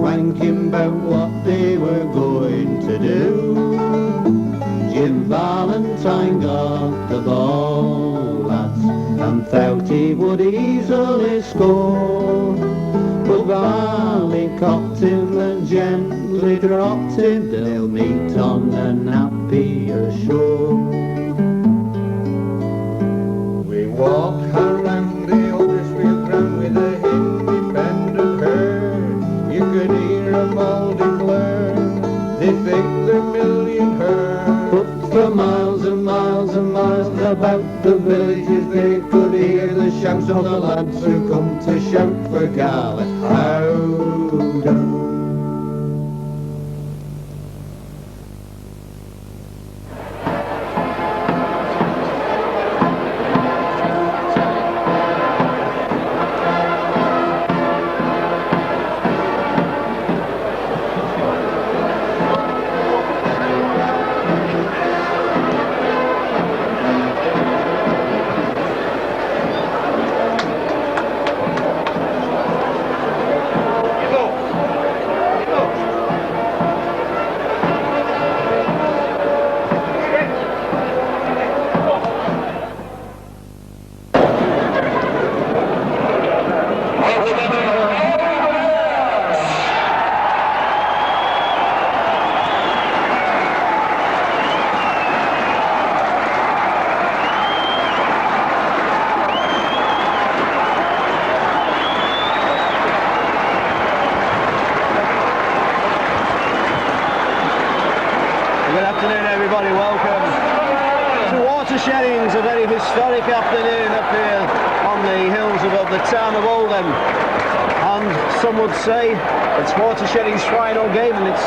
wanking about what they were going to do. Jim Valentine got the ball, lads, and thought he would easily score. But Valley copped him and gently dropped him. They'll meet on an happier shore. We walk around the Huddersfield ground with a independent herd. You could hear 'em all declare they think they're million herd. But for miles and miles and miles about the villages they could hear the shouts of the lads who come to shout for Gala. Howdah. Watersheddings, a very historic afternoon up here on the hills above the town of Oldham, and some would say it's Watersheddings' final game, and it's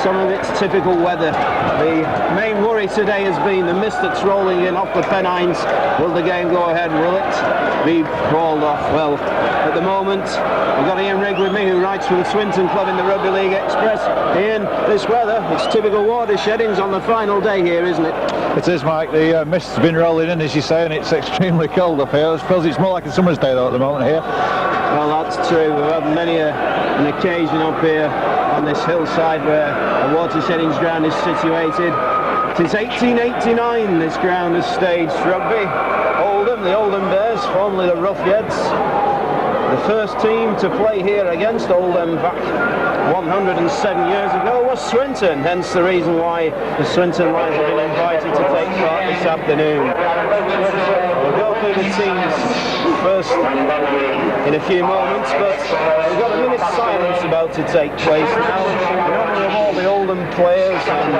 some of its typical weather. The main worry today has been the mist that's rolling in off the Pennines. Will the game go ahead? Will it be called off? Well, at the moment I've got Ian Rigg with me, who writes for the Swinton club in the Rugby League Express. Ian, this weather, it's typical Watersheddings on the final day here, isn't it? It is, Mike. The mist's been rolling in, as you say, and it's extremely cold up here. I suppose it's more like a summer's day though at the moment here. Well, that's true. We've had many an occasion up here on this hillside where a Watersheddings ground is situated. Since 1889 this ground has staged rugby. Oldham, the Oldham Bears, formerly the Roughheads. The first team to play here against Oldham back 107 years ago was Swinton, hence the reason why the Swinton Lions have been invited to take part this afternoon. We'll go through the teams first in a few moments, but we've got a minute's silence about to take place now in honour of all the Oldham players and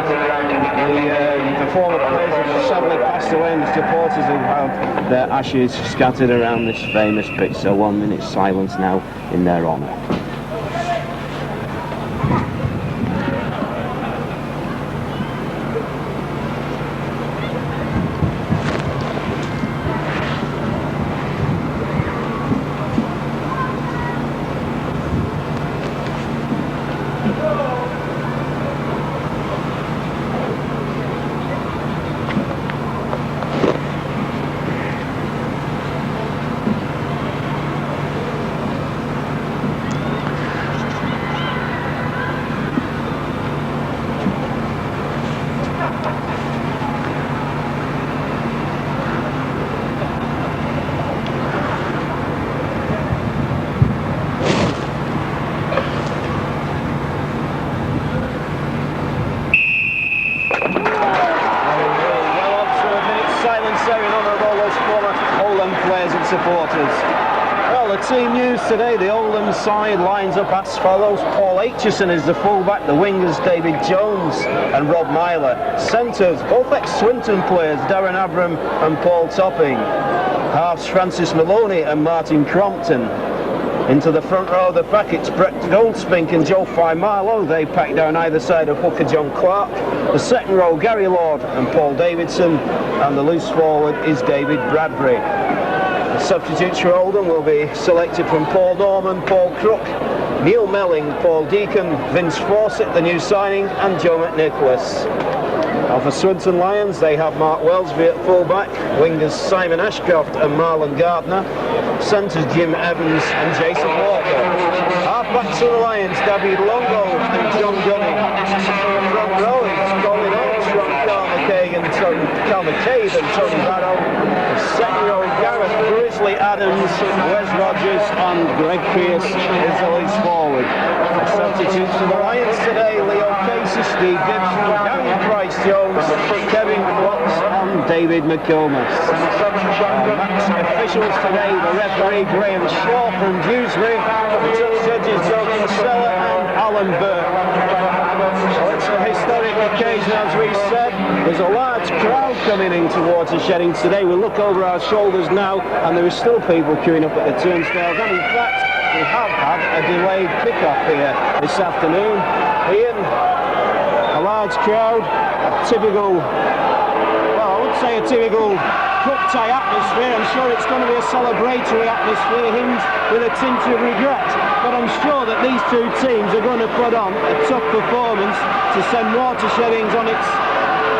the former players who have sadly passed away, and the supporters who have their ashes scattered around this famous pitch. So 1 minute's silence now in their honour. Supporters. Well, the team news today, the Oldham side lines up as follows. Paul Aitchison is the fullback, the wingers David Jones and Rob Myler. Centres, both ex-Swinton players, Darren Abram and Paul Topping. Halves, Francis Maloney and Martin Crompton. Into the front row of the pack, it's Brett Goldspink and Joe Marlow. They pack down either side of hooker John Clark. The second row, Gary Lord and Paul Davidson, and the loose forward is David Bradbury. The substitutes for Oldham will be selected from Paul Norman, Paul Crook, Neil Melling, Paul Deacon, Vince Fawcett, the new signing, and Joe McNicholas. Now for Swinton Lions, they have Mark Wellsby at fullback, wingers Simon Ashcroft and Marlon Gardner, centres Jim Evans and Jason Walker. Half-backs for the Lions, David Longo and John Gunning. Front row is Colin Armstrong, Cal McCabe and Tony Barrow. Second row, Gareth Grizzly Adams, Wes Rogers and Greg Pearce is the least forward. Substitutes for the Lions today, Leo Casey, Steve Gibson, Gary Price Jones, Kevin Watts and David McComas. Match officials today, the referee Graham Shaw from Dewsbury, the touch judges Joe Kinsella and Alan Burke. So it's a historic occasion, as we said. There's a large crowd coming in towards the sheddings today. We look over our shoulders now and there are still people queuing up at the turnstiles, and in fact we have had a delayed kick-off here this afternoon. Ian, a large crowd, a typical, well, I would say a typical cup tie atmosphere. I'm sure it's going to be a celebratory atmosphere hinged with a tint of regret, but I'm sure that these two teams are going to put on a tough performance to send Watersheddings on its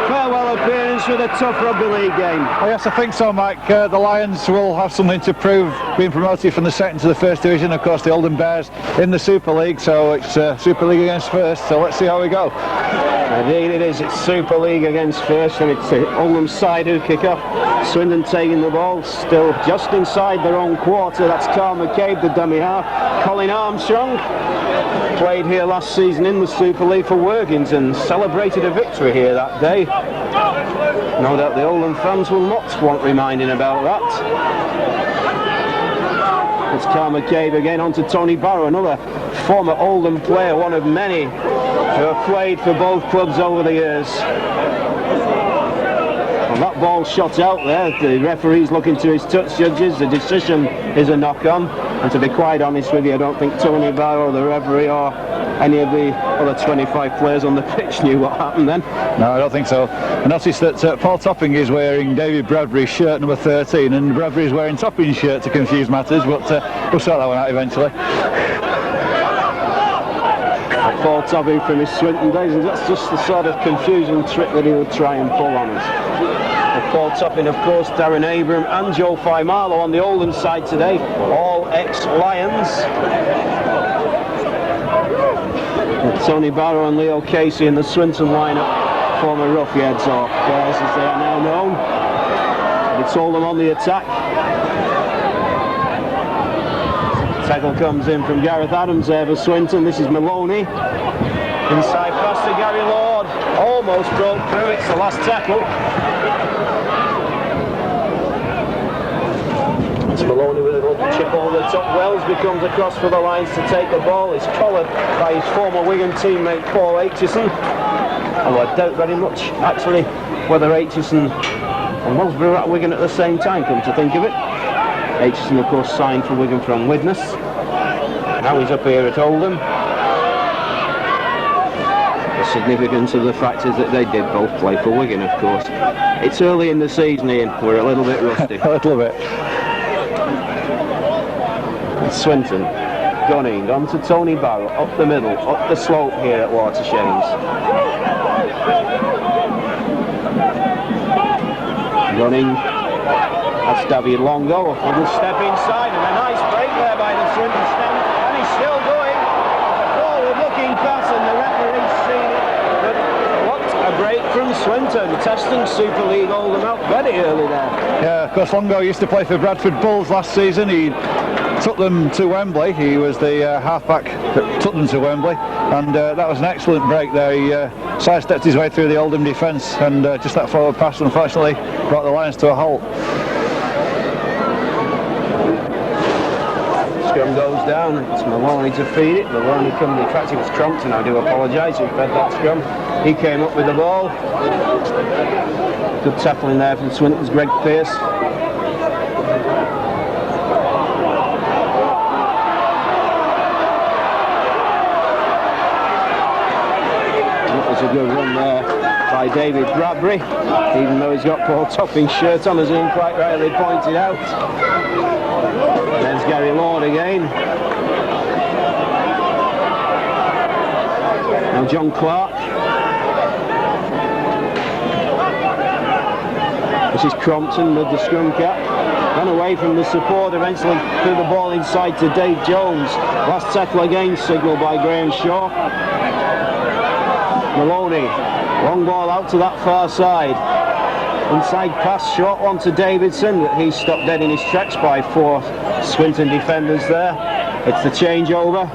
farewell appearance with a tough rugby league game. Oh, yes, I think so, Mike. The Lions will have something to prove, being promoted from the second to the first division. Of course, the Oldham Bears in the Super League, so it's Super League against first, so let's see how we go. Indeed it is, it's Super League against first, and it's the Oldham side who kick off. Swinton taking the ball, still just inside their own quarter. That's Carl McCabe, the dummy half. Colin Armstrong played here last season in the Super League for Workington, celebrated a victory here that day. No doubt the Oldham fans will not want reminding about that. It's Carl McCabe again, on to Tony Barrow, another former Oldham player, one of many who have played for both clubs over the years. Well, that ball shot out there, the referee's looking to his touch judges, the decision is a knock-on, and to be quite honest with you, I don't think Tony Barrow, the referee, or any of the other 25 players on the pitch knew what happened then. No, I don't think so. I noticed that Paul Topping is wearing David Bradbury's shirt number 13, and Bradbury is wearing Topping's shirt to confuse matters, but we'll sort that one out eventually. Paul Topping from his Swinton days, and that's just the sort of confusion trick that he'll try and pull on us. Paul Topping, of course, Darren Abram and Joe Fimarlo on the Oldham side today, all ex-Lions. Tony Barrow and Leo Casey in the Swinton lineup, former Roughheads, or Bears as they are now known. It's Oldham on the attack. Tackle comes in from Gareth Adams there for Swinton. This is Maloney. Inside pass to Gary Lord. Almost broke through. It's the last tackle. It's Maloney with a little chip over the top. Wells becomes across for the Lions to take the ball. He's collared by his former Wigan teammate Paul Aitchison. Although I doubt very much actually whether Aitchison and Wells were at Wigan at the same time, come to think of it. Aitchison, of course, signed for Wigan from Widnes. Now he's up here at Oldham. The significance of the fact is that they did both play for Wigan, of course. It's early in the season, Ian. We're a little bit rusty. A little bit. Swinton, Gunning, on to Tony Barrow, up the middle, up the slope here at Watersheddings. Gunning. That's David Longo, a little step inside and a nice break there by the Swinton stem, and he's still going. Forward looking pass and the referee's seen it, but what a break from Swinton, testing Super League Oldham out very early there. Yeah, of course Longo used to play for Bradford Bulls last season. He took them to Wembley. He was the halfback that took them to Wembley, and that was an excellent break there. He sidestepped his way through the Oldham defence, and just that forward pass unfortunately brought the Lions to a halt. Scrum goes down, it's Maloney to feed it. Maloney coming, in fact it was Crompton, I do apologise, who fed that scrum. He came up with the ball. Good tackling there from Swinton's Greg Pearce. That was a good run there by David Bradbury, even though he's got Paul Topping's shirt on, as Ian quite rightly pointed out. There's Gary Lord again. Now John Clark. This is Crompton with the scrum cap. Run away from the support, eventually threw the ball inside to Dave Jones. Last tackle again signalled by Graham Shaw. Maloney, long ball out to that far side. Inside pass, short one to Davidson, but he stopped dead in his tracks by 4 Swinton defenders there. It's the changeover.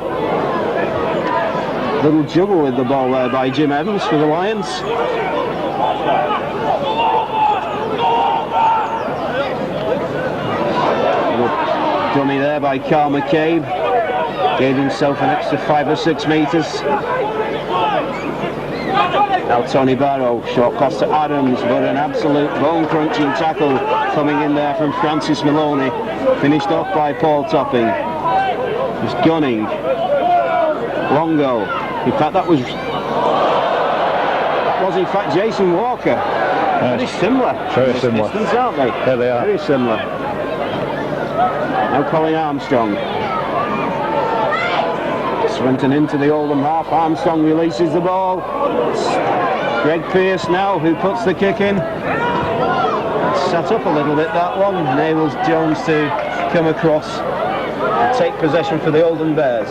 Little juggle with the ball there by Jim Evans for the Lions. Little dummy there by Carl McCabe. Gave himself an extra 5 or 6 metres. Now Tony Barrow, short pass to Adams, but an absolute bone-crunching tackle coming in there from Francis Maloney. Finished off by Paul Topping. Just gunning. Longo. In fact, that was in fact Jason Walker. Yes. Very similar. Very similar. Distance, aren't they? Yeah, they are. Very similar. Now Colin Armstrong. Swinton into the Oldham half. Armstrong releases the ball. It's Greg Pearce now who puts the kick in. Set up a little bit that one. Enables Jones to come across and take possession for the Oldham Bears.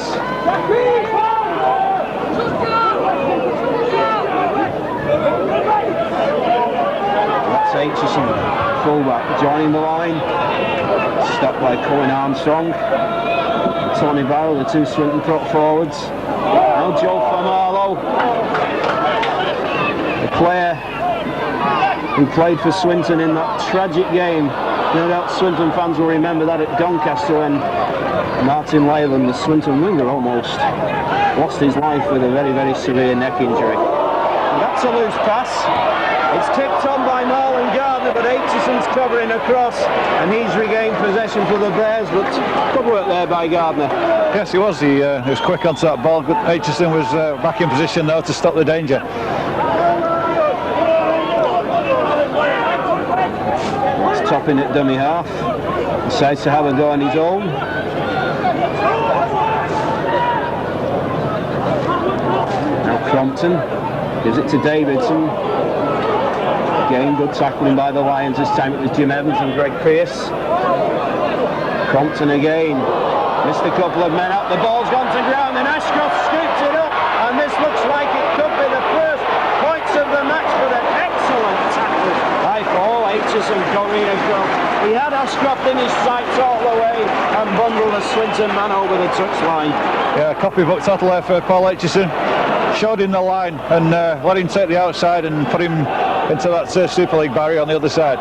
That's Aitchison, fullback, joining the line. Stopped by Colin Armstrong. Tony Barrow, the 2 Swinton prop forwards. Now Joe Famarlo, the player who played for Swinton in that tragic game. No doubt Swinton fans will remember that at Doncaster when Martin Leyland, the Swinton winger, almost lost his life with a very, very severe neck injury. And that's a loose pass. It's tipped on by Marlon Gardner, but Aitchison's covering across, and he's regained possession for the Bears, but good work there by Gardner. Yes, he was. He was quick onto that ball. Aitchison was back in position now to stop the danger. It's Topping at dummy half. Decides to have a go on his own. Now Crompton gives it to Davidson. Again, good tackling by the Lions. This time it was Jim Evans and Greg Pearce. Crompton again. Missed a couple of men up. The ball's gone to ground and Ashcroft scoops it up. And this looks like it could be the first points of the match for an excellent tackle by Paul Aitchison going across. He had Ashcroft in his sights all the way and bundled a Swinton man over the touchline. Yeah, copybook tackle there for Paul Aitchison. Showed him the line and let him take the outside and put him into that Super League barrier on the other side.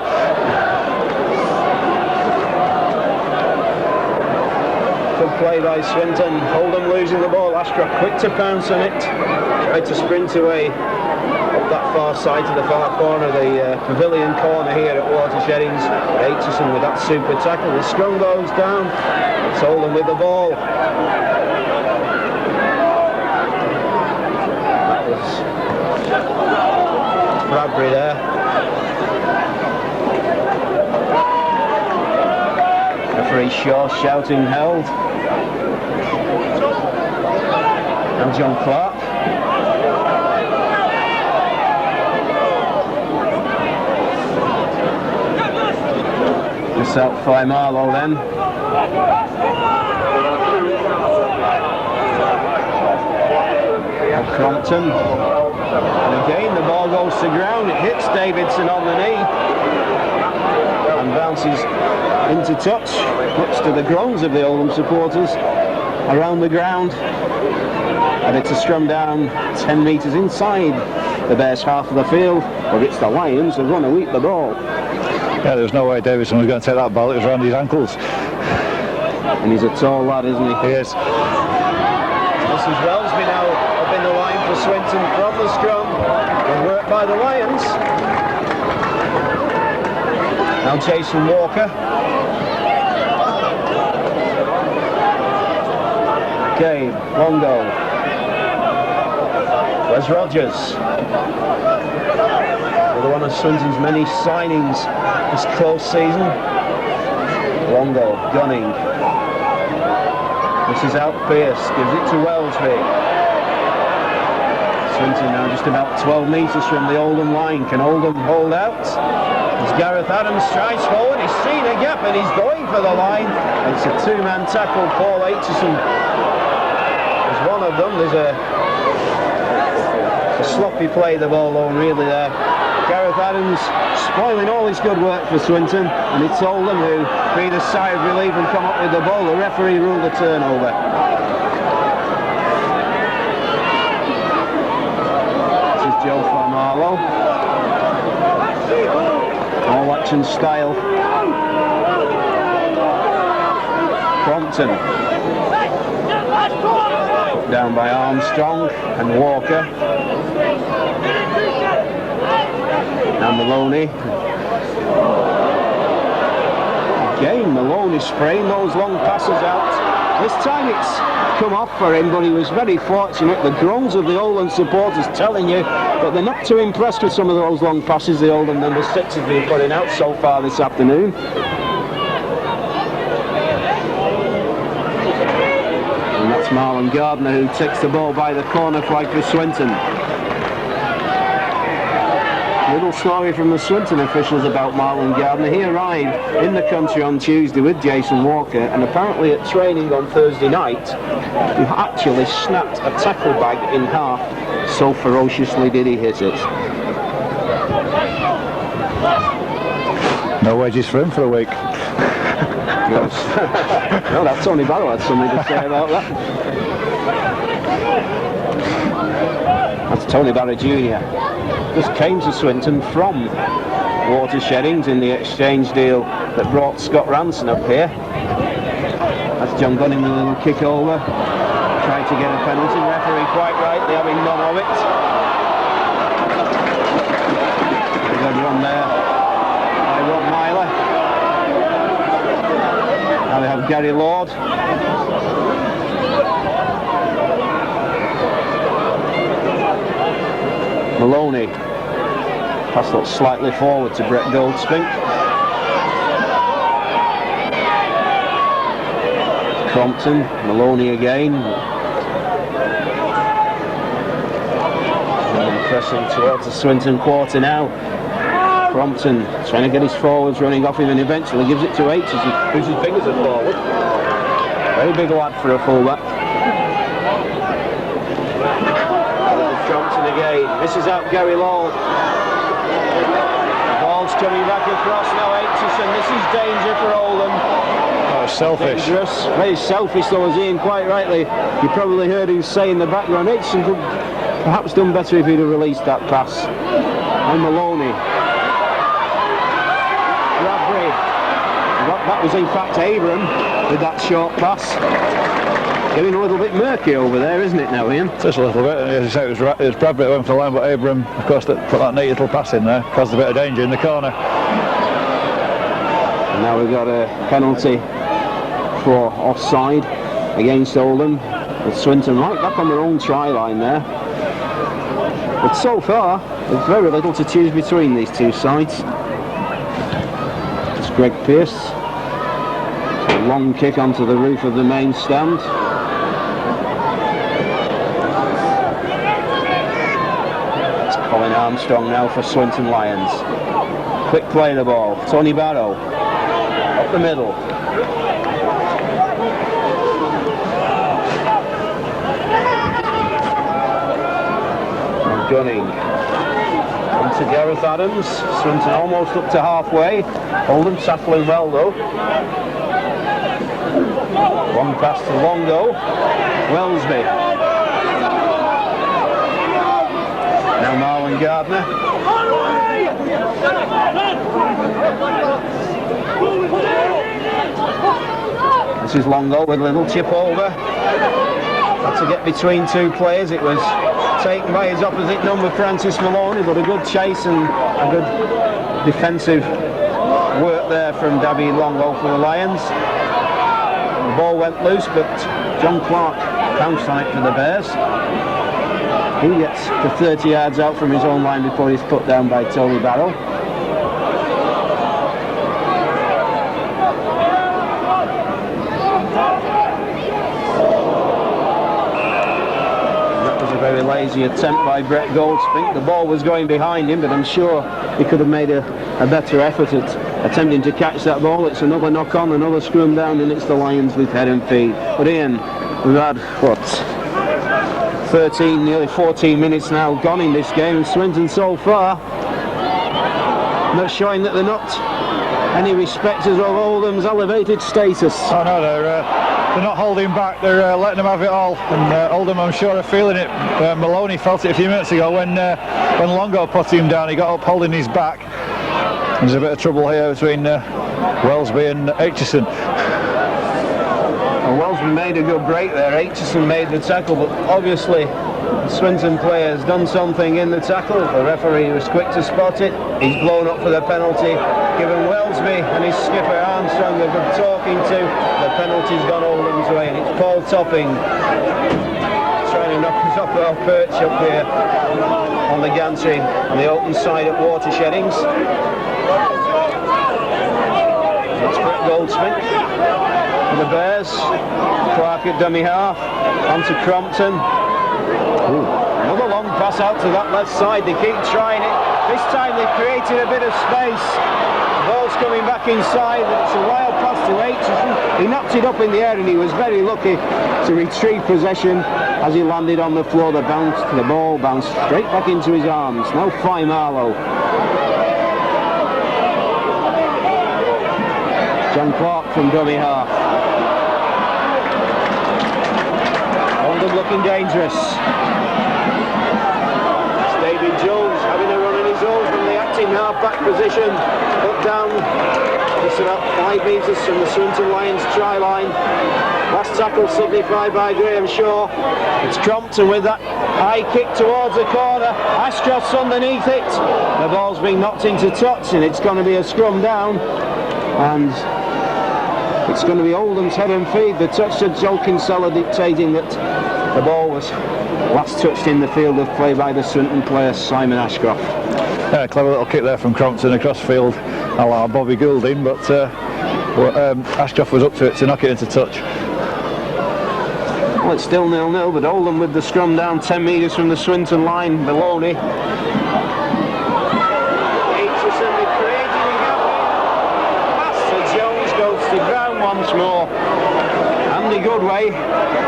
Good play by Swinton. Oldham losing the ball. Ashcroft quick to pounce on it. Tried to sprint away up that far side to the far corner, the pavilion corner here at Watersheddings. Aitchison with that super tackle. The scrum goes down. It's Oldham with the ball. That was Bradbury there. Referee Shaw shouting held. Now John Clark. Just out by Marlow then. Now Crompton. And again the ball goes to ground. It hits Davidson on the knee and bounces into touch, much to the groans of the Oldham supporters around the ground. And it's a scrum down 10 metres inside the Bears' half of the field, but it's the Lions who are going to eat the ball. Yeah, there was no way Davidson was going to take that ball. It was around his ankles. And he's a tall lad, isn't he? He is. This is Wellesby now up in the line for Swinton from the scrum. Good work by the Lions. Now Jason Walker. Okay, Longo. Wes Rogers. Another one of Swinton's many signings this close season. Longo gunning. This is out Pearce, gives it to Wellesby. Swinton now just about 12 metres from the Oldham line. Can Oldham hold out? As Gareth Adams strides forward, he's seen a gap and he's going for the line. It's a two-man tackle. Paul Aitchison is one of them. There's a sloppy play the ball on really there. Gareth Adams spoiling all his good work for Swinton, and it's Oldham who breathe a sigh of relief and come up with the ball. The referee ruled a turnover. This is Joe Farmarlow. All action style. Crompton. Put down by Armstrong and Walker. And Maloney. Again, Maloney spraying those long passes out. This time it's come off for him, but he was very fortunate. The groans of the Oldham supporters telling you that they're not too impressed with some of those long passes the Oldham number 6 has been putting out so far this afternoon. And that's Marlon Gardner who takes the ball by the corner flag for Swinton. Little story from the Swinton officials about Marlon Gardner. He arrived in the country on Tuesday with Jason Walker, and apparently at training on Thursday night he actually snapped a tackle bag in half, so ferociously did he hit it. No wages for him for a week. No, that Tony Barrow had something to say about that. That's Tony Barrow Jr. Just came to Swinton from Watersheddings in the exchange deal that brought Scott Ranson up here. That's John Gunning with a little kick over. Tried to get a penalty. Referee quite rightly having none of it. A good run there by Rob Myler. Now they have Gary Lord. Maloney. Pass looks slightly forward to Brett Goldspink. Crompton, Maloney again. And pressing towards the Swinton quarter now. Crompton trying to get his forwards running off him, and eventually gives it to H as he puts his fingers at forward. Very big lad for a fullback. Crompton again. This is out Gary Lord. The ball's coming back across now. Aitchison. This is danger for Oldham. Oh, selfish. Dangerous. Very selfish though, as Ian quite rightly, you probably heard him say in the background. Aitchison could perhaps done better if he'd have released that pass. And Maloney. Bradbury. That was in fact Abram with that short pass. Getting a little bit murky over there, isn't it now, Ian? Just a little bit. As you say, it was Bradbury that went for the line, but Abram, of course, that put that neat little pass in there, caused a bit of danger in the corner. And now we've got a penalty for offside against Oldham. With Swinton right back on their own try line there. But so far, there's very little to choose between these two sides. It's Greg Pearce. A long kick onto the roof of the main stand. Colin Armstrong now for Swinton Lions. Quick play the ball. Tony Barrow up the middle. And Gunning onto Gareth Adams. Swinton almost up to halfway. Oldham tackling well though. Long pass to Longo. Wellesby. Now Marlon Gardner. This is Longo with a little chip over. Had to get between two players. It was taken by his opposite number, Francis Maloney, but a good chase and a good defensive work there from David Longo for the Lions. The ball went loose, but John Clark pounced on it for the Bears. He gets to 30 yards out from his own line before he's put down by Tony Barrow. And that was a very lazy attempt by Brett Goldspink. The ball was going behind him, but I'm sure he could have made a better effort at attempting to catch that ball. It's another knock on, another scrum down, and it's the Lions with head and feet. But Ian, we've had, what, 13, nearly 14 minutes now gone in this game, and Swinton so far not showing that they're not any respecters of Oldham's elevated status. Oh no, they're not holding back, they're letting them have it all, and Oldham, I'm sure, are feeling it. Maloney felt it a few minutes ago when Longo put him down. He got up holding his back. There's a bit of trouble here between Wellesby and Aitchison. Well, Wellesby made a good break there. Aitchison made the tackle, but obviously the Swinton player has done something in the tackle. The referee was quick to spot it. He's blown up for the penalty, given Wellesby and his skipper Armstrong a good talking to. The penalty's gone Oldham's way, and it's Paul Topping trying to knock us off our perch up here on the gantry on the open side at Watersheddings. That's Brett Goldspink for the Bears. Clark at dummy half, onto Crompton. Ooh. Another long pass out to that left side. They keep trying it. This time they've created a bit of space. The ball's coming back inside, and it's a wild pass to Aitchison. He knocked it up in the air, and he was very lucky to retrieve possession. As he landed on the floor, the ball bounced straight back into his arms. Now Fy Marlow. John Clark from dummy half. Oldham looking dangerous. It's David Jones having a run in his own from the acting half-back position. Up down, just about 5 metres from the Swinton Lions try line. Last tackle signified by Graham Shaw. It's Crompton with that high kick towards the corner. Ashcroft's underneath it. The ball's being knocked into touch, and it's going to be a scrum down. And it's going to be Oldham's head and feed. The touch to Joe Kinsella dictating that the ball was last touched in the field of play by the Swinton player Simon Ashcroft. Yeah, clever little kick there from Crompton across field, a la Bobby Goulding, but Ashcroft was up to it to knock it into touch. Well, it's still 0-0, but Oldham with the scrum down 10 metres from the Swinton line. Maloney. Aitchison creating a gap. Pass to Jones, goes to ground once more. Andy Goodway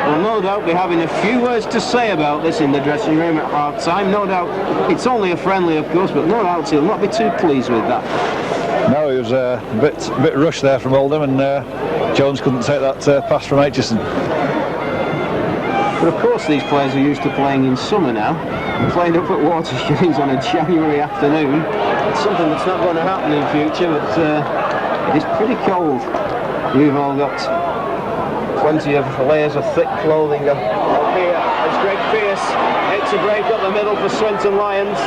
will no doubt be having a few words to say about this in the dressing room at half time. No doubt it's only a friendly, of course, but no doubt he'll not be too pleased with that. No, he was a bit rushed there from Oldham, and Jones couldn't take that pass from Aitchison. But of course these players are used to playing in summer now. Playing up at Watersheddings on a January afternoon. It's something that's not going to happen in future, but it is pretty cold. We've all got plenty of layers of thick clothing up here as Greg Pearce makes a break up the middle for Swinton Lions.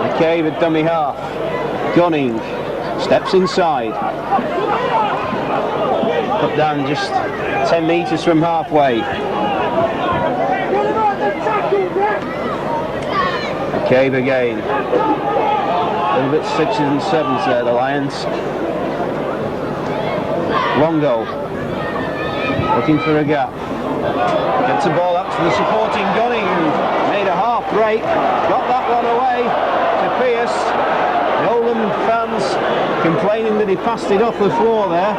McCabe at dummy half. Gunning steps inside. Up down just 10 metres from halfway. McCabe again. A little bit 6s and 7s there, the Lions. Longo looking for a gap. Gets the ball up to the supporting Gunning, who made a half break. Got that one away to Pearce. The Oldham fans complaining that he passed it off the floor there.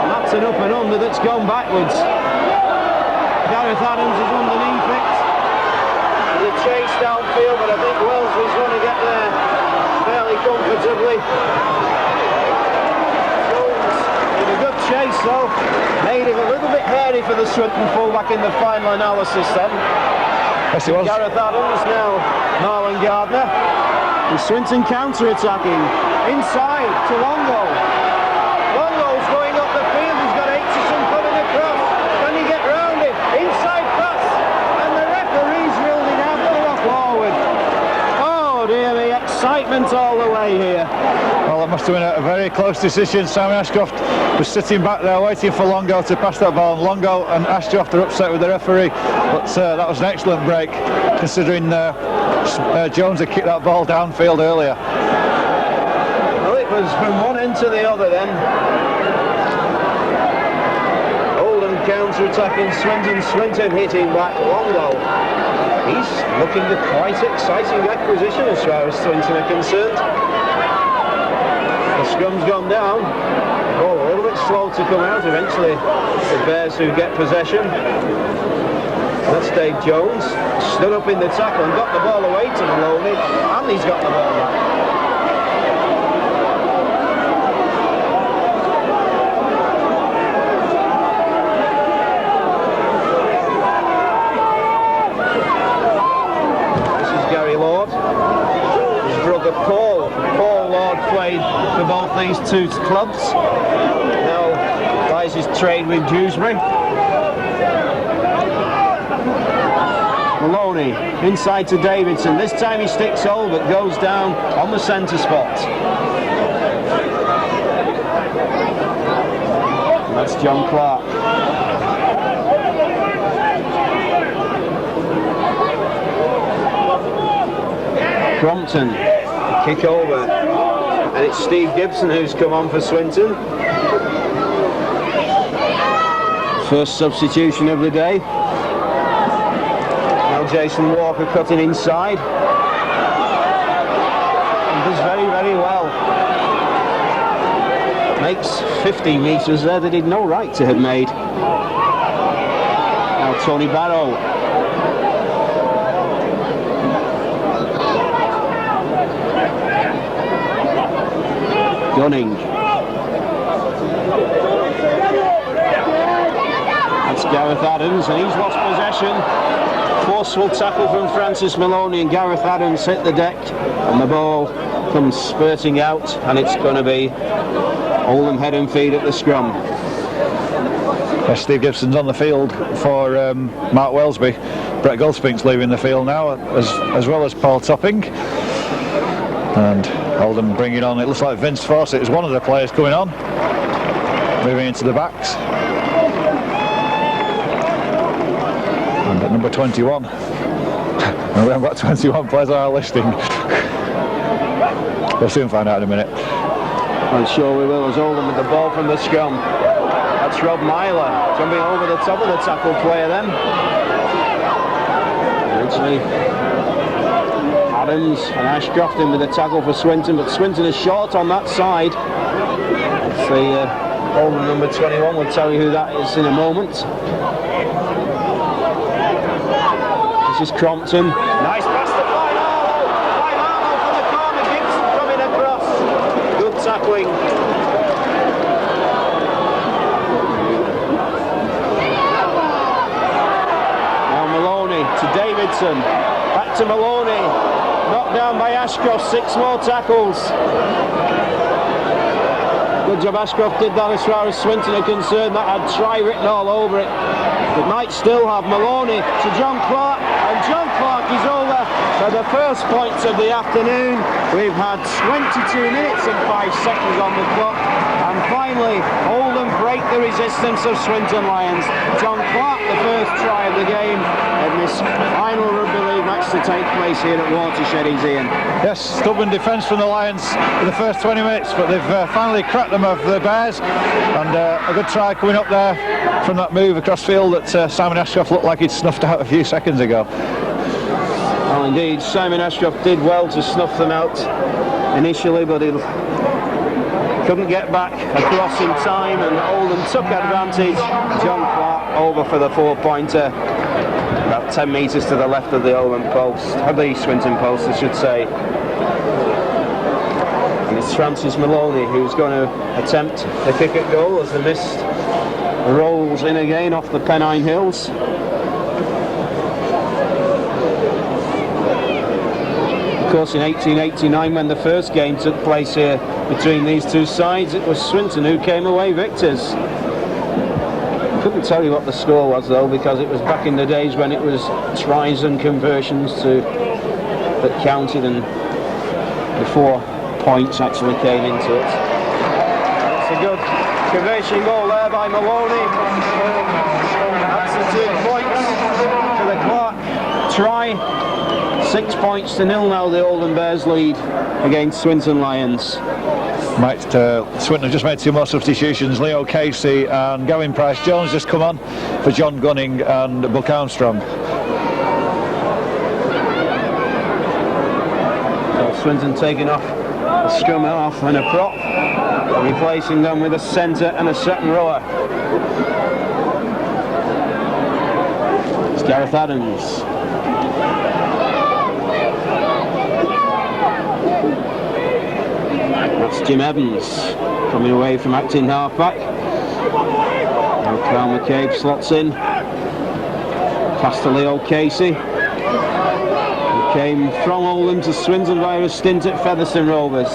And that's an up and under that's gone backwards. Gareth Adams is underneath it. The chase downfield, but I think Wellesley's going to get there fairly comfortably. Jones with a good chase though, made him a little bit hairy for the Swinton fullback in the final analysis then. Yes, it was. Gareth Adams, now Marlon Gardner. The Swinton counter-attacking inside to Longo. Longo's going up the field, he's got Aitchison coming across. Can he get round it? Inside pass, and the referee's ruled it out forward. Oh dear me, excitement all the way here. Well, that must have been a very close decision. Simon Ashcroft was sitting back there waiting for Longo to pass that ball. Longo and Ashcroft are upset with the referee, but that was an excellent break considering Jones had kicked that ball downfield earlier. Well, it was from one end to the other then. counter-attacking Swinton. Swinton hitting back long goal. He's looking a quite exciting acquisition as far as Swinton are concerned. The scrum's gone down. Ball a little bit slow to come out. Eventually the Bears who get possession. That's Dave Jones. Stood up in the tackle and got the ball away to Maloney, and he's got the ball back. Paul Lord played for both these two clubs. Now buys his trade with Dewsbury. Maloney inside to Davidson. This time he sticks hold but goes down on the centre spot. And that's John Clark. Crompton. Kick over, and it's Steve Gibson who's come on for Swinton. First substitution of the day. Now Jason Walker cutting inside. He does very, very well. Makes 50 metres there that he'd no right to have made. Now Tony Barrow. Gunning. That's Gareth Adams, and he's lost possession. Forceful tackle from Francis Maloney, and Gareth Adams hit the deck, and the ball comes spurting out, and it's going to be Oldham head and feet at the scrum. Yes, Steve Gibson's on the field for Mark Wellesby. Brett Goldspink's leaving the field now, as well as Paul Topping. And Oldham bringing on, it looks like Vince Fawcett is one of the players coming on, moving into the backs. And at number 21, we haven't got 21 players on our listing. We'll soon find out in a minute. I'm sure we will, as Oldham with the ball from the scrum. That's Rob Myler jumping over the top of the tackle player then. Eventually Adams and Ashcroft in with the tackle for Swinton, but Swinton is short on that side. Let's see, Oldham number 21 will tell you who that is in a moment. This is Crompton. Nice pass to Flymarlow. Flymarlow from the corner. Gibson coming across. Good tackling. Now Maloney to Davidson. Back to Maloney. Knocked down by Ashcroft. 6 more tackles. Good job Ashcroft did that as far as Swinton are concerned. That had try written all over it. It might still have. Maloney to John Clark, and John Clark is over for the first points of the afternoon. We've had 22 minutes and 5 seconds on the clock, and finally Oldham break the resistance of Swinton Lions. John Clark, the first try of the game in this final rugby league match to take place here at Watersheddings, Ian. Yes, stubborn defence from the Lions in the first 20 minutes, but they've finally cracked them of the Bears, and a good try coming up there from that move across field that Simon Ashcroft looked like he'd snuffed out a few seconds ago. Well, indeed, Simon Ashcroft did well to snuff them out initially, but he couldn't get back across in time, and Oldham took advantage. John Clark over for the 4-pointer, about 10 metres to the left of the Oldham post, or the Swinton post, I should say. And it's Francis Maloney who's going to attempt the kick at goal as the mist rolls in again off the Pennine Hills. Of course, in 1889, when the first game took place here between these two sides, it was Swinton who came away victors. I couldn't tell you what the score was though, because it was back in the days when it was tries and conversions that counted, and before points actually came into it. It's a good conversion goal there by Maloney. That's the 2 points to the Clark try. 6 points to 0 now, the Oldham Bears lead against Swinton Lions. Swinton have just made 2 more substitutions. Leo Casey and Gavin Price-Jones just come on for John Gunning and Buck Armstrong. So Swinton taking off a scrum half and a prop, replacing them with a centre and a second rower. It's Gareth Adams. That's Jim Evans coming away from acting halfback. Now Carl McCabe slots in. Pass to Leo Casey. He came from Oldham to Swinton via a stint at Featherstone Rovers.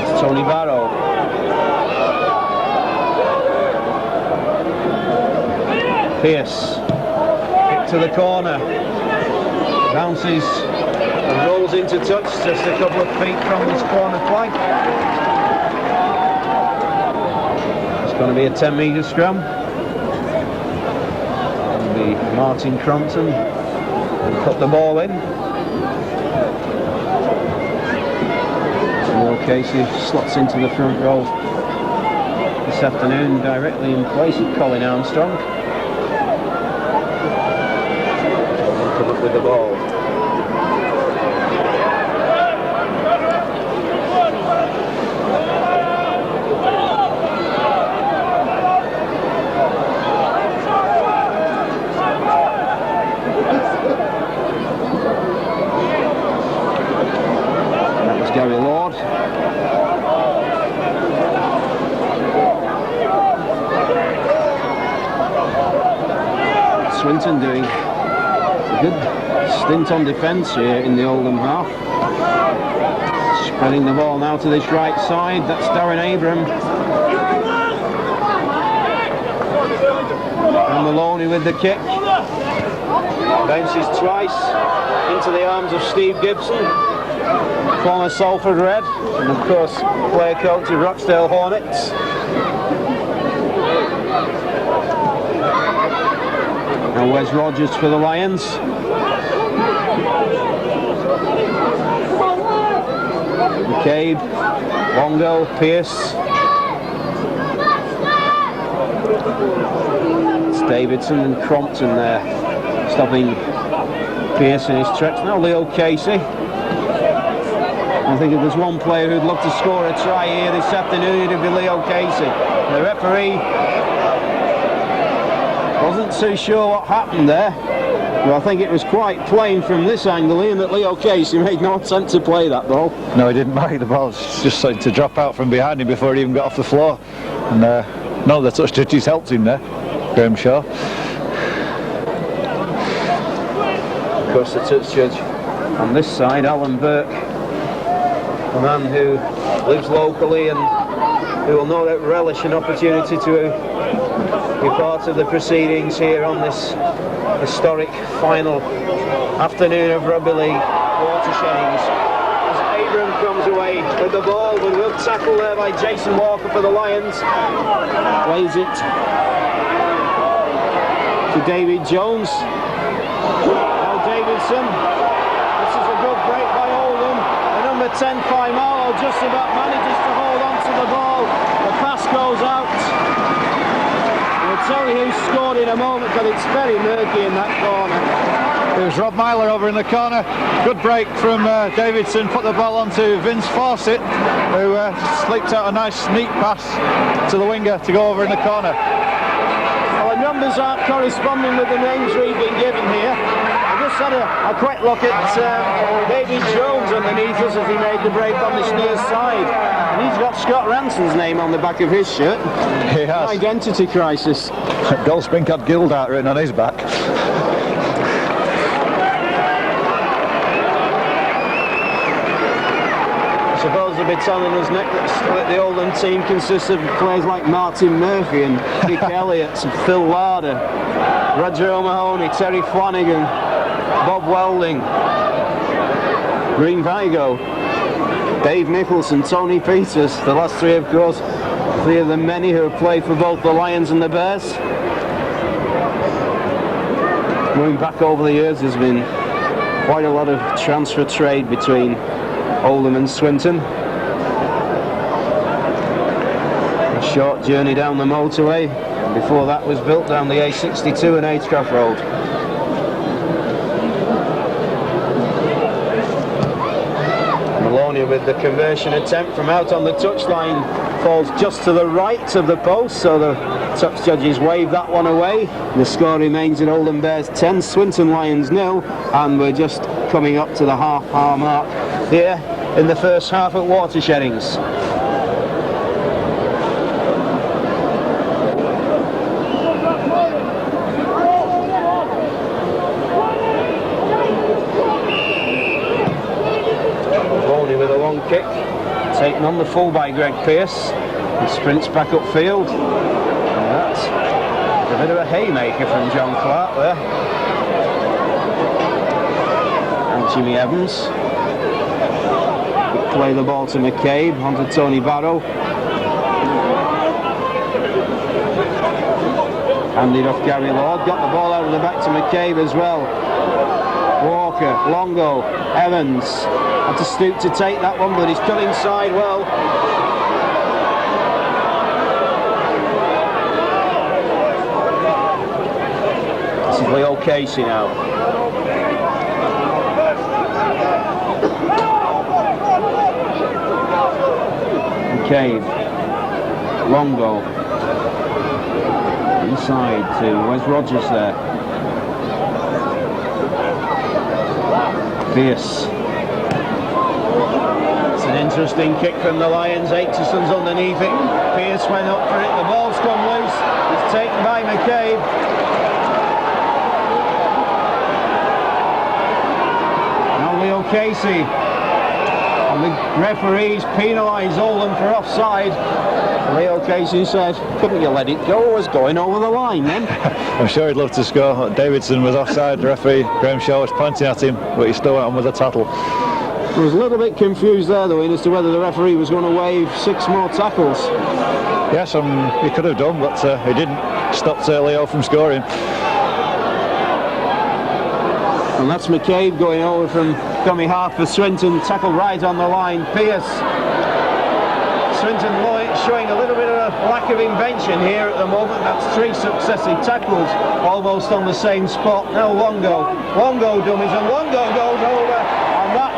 It's Tony Barrow. Pearce. To the corner, bounces and rolls into touch just a couple of feet from this corner flag. It's going to be a 10-metre scrum. It'll be Martin Crompton will put the ball in. Leo Casey slots into the front row this afternoon directly in place of Colin Armstrong. With the ball. That was Gary Lord. Swinton doing good stint on defence here in the Oldham half. Spreading the ball now to this right side. That's Darren Abram. And Maloney with the kick. Bounces twice into the arms of Steve Gibson, former Salford Red, and of course player coach of Rochdale Hornets. And Wes Rogers for the Lions. McCabe, Longo, Pearce. It's Davidson and Crompton there, stopping Pearce in his tracks. Now Leo Casey. I think if there's one player who'd love to score a try here this afternoon, it'd be Leo Casey. The referee wasn't too sure what happened there. Well, I think it was quite plain from this angle, Ian, that Leo Casey made no attempt to play that ball. No, he didn't make the ball. It's just started to drop out from behind him before he even got off the floor. And no, the touch judges helped him there, Graham Shaw. Of course, the touch judge on this side, Alan Burke, a man who lives locally and who will no doubt relish an opportunity to be part of the proceedings here on this historic final afternoon of Rugby League watersheddings. As Abram comes away with the ball, with a good tackle there by Jason Walker for the Lions. Plays it to David Jones. Now Davidson. This is a good break by Oldham. The number 10 Faimalo just about manages to hold on to the ball. The pass goes out. I'll tell you who scored in a moment, but it's very murky in that corner. There's Rob Myler over in the corner. Good break from Davidson. Put the ball onto Vince Fawcett, who slipped out a nice neat pass to the winger to go over in the corner. Well, the numbers aren't corresponding with the names we've been given here. I just had a quick look at David Jones underneath us as he made the break on this near side. And he's got Scott Ranson's name on the back of his shirt. He has. Identity crisis. Goldspink had Gildart written on his back. I suppose they'll be telling us next that the Oldham team consists of players like Martin Murphy and Dick Elliott, Phil Larder, Roger O'Mahony, Terry Flanagan, Bob Welding, Green Vigo, Dave Nicholson, Tony Peters. The last three, of course, three of the many who have played for both the Lions and the Bears. Going back over the years, there's been quite a lot of transfer trade between Oldham and Swinton. A short journey down the motorway, and before that was built down the A62 and Agecroft Road. Maloney with the conversion attempt from out on the touchline falls just to the right of the post, so the touch judges wave that one away. The score remains at Oldham Bears 10, Swinton Lions 0, and we're just coming up to the half-hour mark here in the first half at Watersheddings. Maloney with a long kick, taken on the full by Greg Pearce. He sprints back upfield. And that's a bit of a haymaker from John Clark there. And Jimmy Evans. Play the ball to McCabe, onto Tony Barrow. Handed off Gary Lord, got the ball out of the back to McCabe as well. Walker, Longo, Evans. Had to stoop to take that one, but he's cut inside well. This is Leo Casey now. McCabe, Longo, inside to Wes Rogers there. Pearce. It's an interesting kick from the Lions. Aitchison's underneath it. Pearce went up for it. The ball's come loose. It's taken by McCabe. Now Leo Casey. And the referees penalise Oldham for offside. Leo Casey said, couldn't you let it go? It was going over the line then. I'm sure he'd love to score. Davidson was offside. The referee, Graham Shaw, was pointing at him, but he still went on with the tattle. I was a little bit confused there though, as to whether the referee was going to waive 6 more tackles. Yes, he could have done, but he didn't. Stopped Leo from scoring. And that's McCabe going over from dummy half for Swinton. Tackle right on the line. Pearce. Swinton showing a little bit of a lack of invention here at the moment. That's 3 successive tackles, almost on the same spot. Now Longo dummies, and Longo goes over, and that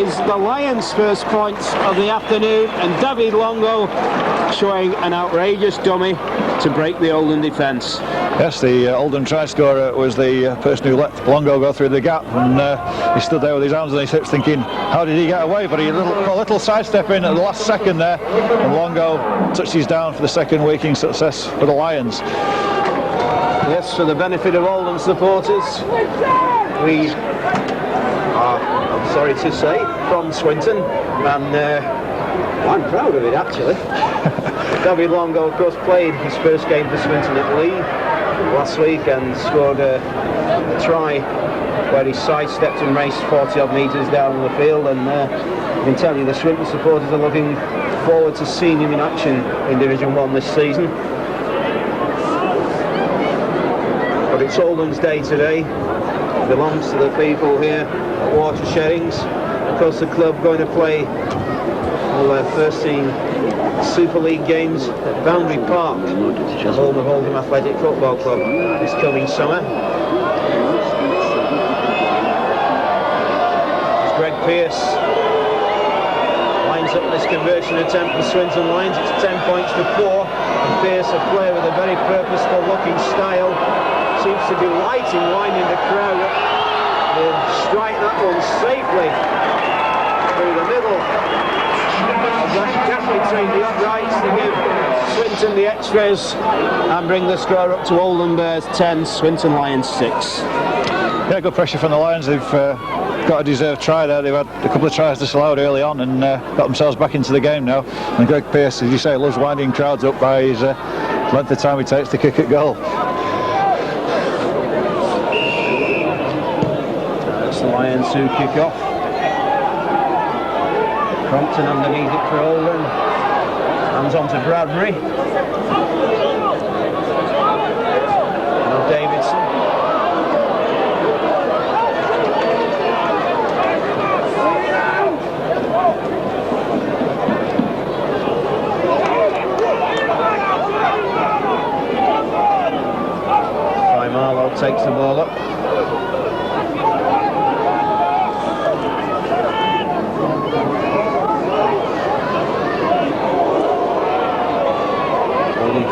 is the Lions' first points of the afternoon. And David Longo showing an outrageous dummy to break the Oldham defence. Yes, the Oldham try scorer was the person who let Longo go through the gap, and he stood there with his arms on his hips thinking, how did he get away? But he got a little sidestep in at the last second there, and Longo touches down for the second weeking success for the Lions. Yes, for the benefit of Oldham supporters, we are, I'm sorry to say, from Swinton, and I'm proud of it actually. David Longo, of course, played his first game for Swinton at Lee last week and scored a try where he sidestepped and raced 40 odd metres down the field, and I can tell you the Swinton supporters are looking forward to seeing him in action in Division 1 this season. But it's Oldham's day today. It belongs to the people here at Watersheddings. Of course, the club going to play all their first team Super League games at Boundary Park, the home of Oldham Athletic Football Club, this coming summer. As Greg Pearce lines up this conversion attempt for Swinton Lions, it's 10 points to 4, and Pearce, a player with a very purposeful looking style, seems to be winding the crowd up. He'll strike that one safely through the middle. Gap between the uprights to give Swinton the extras and bring the score up to Oldham Bears 10, Swinton Lions 6. Yeah, good pressure from the Lions. They've got a deserved try there. They've had a couple of tries disallowed early on and got themselves back into the game now. And Greg Pearce, as you say, loves winding crowds up by his length of time he takes to kick at goal. That's the Lions who kick off. Crompton underneath it for Oldham. Hands on to Bradbury. Now Davidson.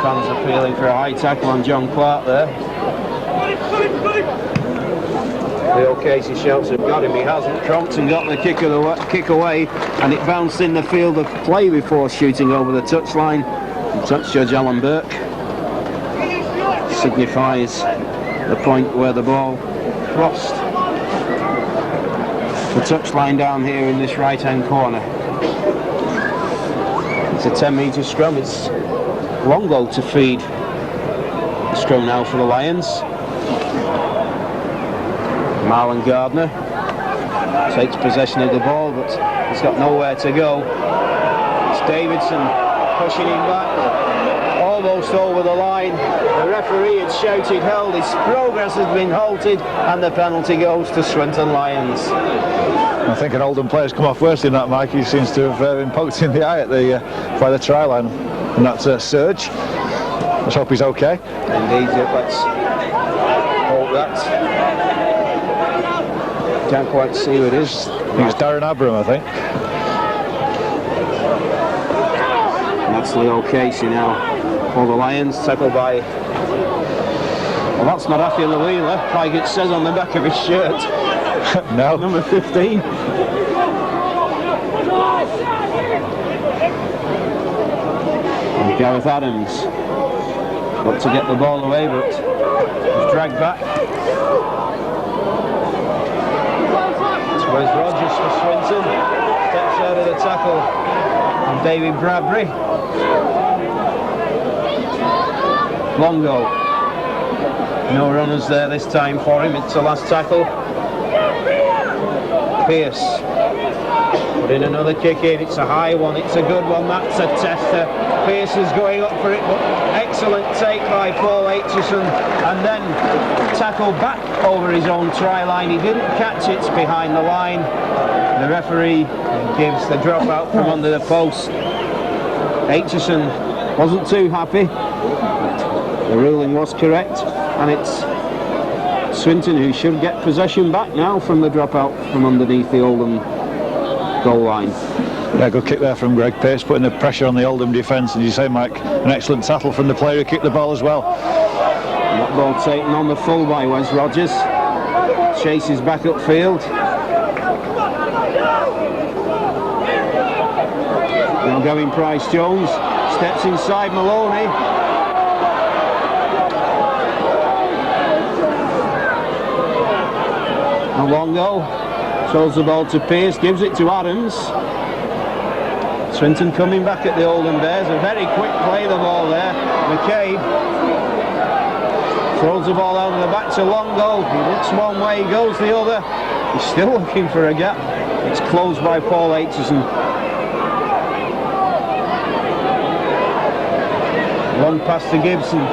fans appealing for a high tackle on John Clark there. Leo Casey shouts have got him, he hasn't. Crompton got the kick away, and it bounced in the field of play before shooting over the touchline. Touch judge Alan Burke signifies the point where the ball crossed the touchline down here in this right hand corner. It's a 10-metre scrum. It's Longo to feed the scrum now for the Lions. Marlon Gardner takes possession of the ball, but he's got nowhere to go. It's Davidson pushing him back, almost over the line. The referee had shouted held, his progress has been halted, and the penalty goes to Swinton Lions. I think an Oldham player's come off worse in that, Mike. He seems to have been poked in the eye at by the try line, and that's Surge. Let's hope he's okay. Indeed, let's hope that. Can't quite see who it is. I think it's Darren Abram, I think. And that's Leo Casey now for the Lions, tackled by... Well, that's not Affian Wheeler, like it says on the back of his shirt. No. Number 15. And Gareth Adams got to get the ball away, but was dragged back. Where's Rogers for Swinton? Steps out of the tackle. And David Bradbury. Longo. No runners there this time for him. It's the last tackle. Pearce. Put in another kick in. It's a high one. It's a good one. That's a tester. Pearce is going up for it, but excellent take by Paul Aitchison, and then tackle back over his own try line. He didn't catch it behind the line. The referee gives the drop out from under the post. Aitchison wasn't too happy. The ruling was correct, and it's Swinton who should get possession back now from the drop out from underneath the Oldham goal line. Yeah, good kick there from Greg Pearce, putting the pressure on the Oldham defence, and you say, Mike, an excellent tackle from the player who kicked the ball as well. And that ball taken on the full by Wes Rogers. Chases back upfield. Now going Price Jones, steps inside Maloney. And Longo throws the ball to Pearce, gives it to Adams. Swinton coming back at the Oldham Bears. A very quick play the ball there. McCabe throws the ball out of the back to Longo. He looks one way, he goes the other. He's still looking for a gap. It's closed by Paul Aitchison. Long pass to Gibson.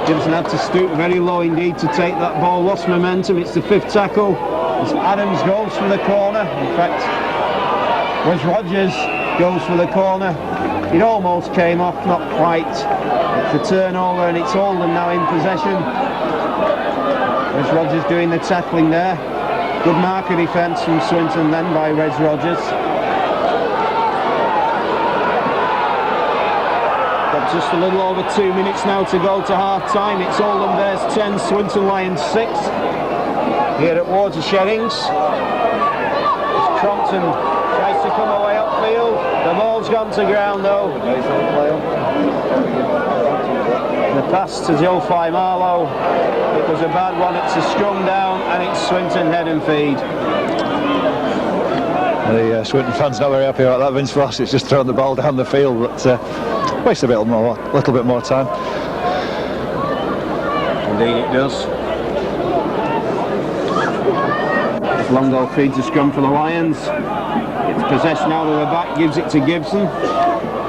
Gibson had to stoop very low indeed to take that ball. Lost momentum. It's the fifth tackle. As Adams goes for the corner. In fact, Wes Rogers goes for the corner. It almost came off, not quite. It's a turnover, and it's Oldham now in possession. Wes Rogers doing the tackling there. Good marker defence from Swinton then by Wes Rogers. Got just a little over 2 minutes now to go to half time. It's Oldham Bears 10, Swinton Lions 6 here at Watersheddings. Crompton tries to come away upfield. The ball's gone to ground though. The pass to Joe Fly Marlowe. It was a bad one. It's a scrum down, and it's Swinton head and feed. The Swinton fans not very happy about that. Vince Ross is just throwing the ball down the field, but wastes a little bit more time. Indeed it does. Longo feeds the scrum for the Lions. It's possession out of the back, gives it to Gibson.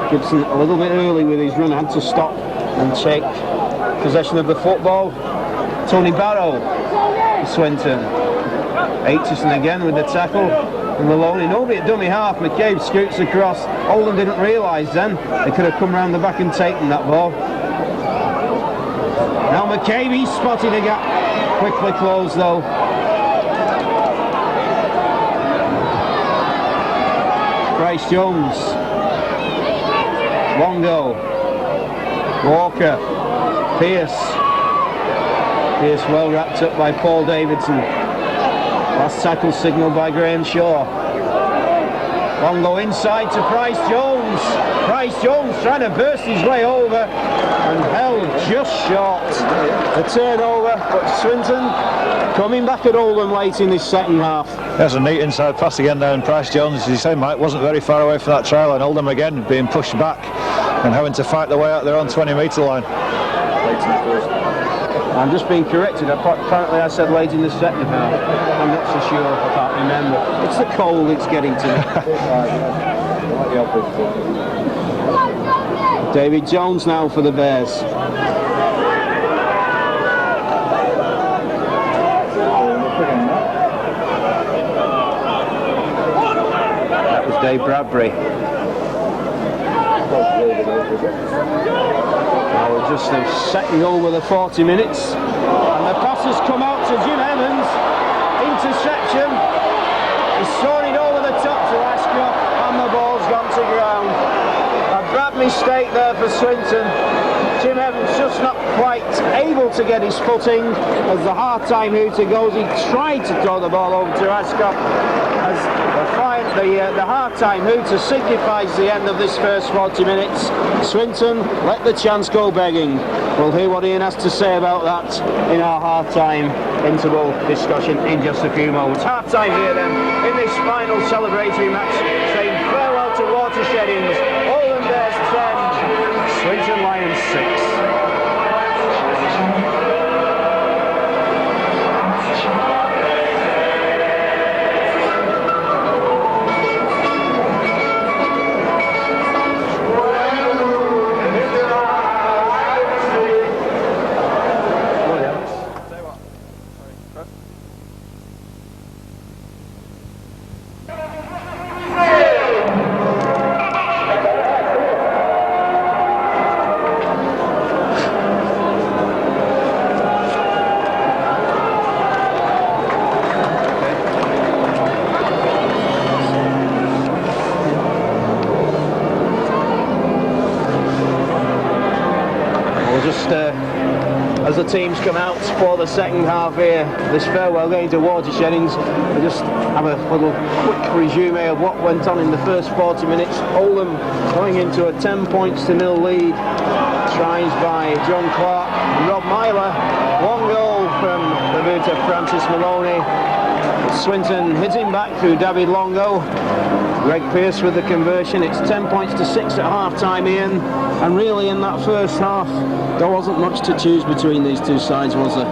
Gibson a little bit early with his run, had to stop and take possession of the football. Tony Barrow for Swinton. Aitchison again with the tackle. And Maloney, nobody at dummy half. McCabe scoots across. Oldham didn't realise then they could have come round the back and taken that ball. Now McCabe, he's spotted a gap. Quickly closed though. Price Jones. Longo. Walker, Pearce well wrapped up by Paul Davidson. Last tackle signalled by Graham Shaw. Longo inside to Price Jones. Price Jones trying to burst his way over and held just short. The turnover, but Swinton coming back at Oldham late in this second half. There's a neat inside pass again there, and Price Jones, as you say, Mike, wasn't very far away from that trial, and Oldham again being pushed back and having to fight their way out their own 20-metre line. I'm just being corrected. Apparently I said late in the second half. I'm not so sure. I can't remember. It's the cold it's getting to me. David Jones now for the Bears. That was Dave Bradbury. Now we're just the second over the 40 minutes, and the pass has come out to Jim Evans. Interception. He's thrown it over the top to Ascot, and the ball's gone to ground. A bad mistake there for Swinton. Jim Evans just not quite able to get his footing as the half-time hooter goes. He tried to throw the ball over to Ascot as the half-time hooter signifies the end of this first 40 minutes. Swinton let the chance go begging. We'll hear what Ian has to say about that in our half-time interval discussion in just a few moments. Half-time here then in this final celebratory match, saying farewell to Watersheddings. Oldham Bears 10, Swinton Lions 6. As the teams come out for the second half here, this farewell game to Watersheddings, we'll just have a little quick resume of what went on in the first 40 minutes. Oldham going into a 10-0 lead. Tries by John Clark and Rob Myler. One goal from the boot of Francis Maloney. Swinton hitting back through David Longo. Greg Pearce with the conversion. It's 10-6 at half-time, Ian. And really in that first half, there wasn't much to choose between these two sides, was there?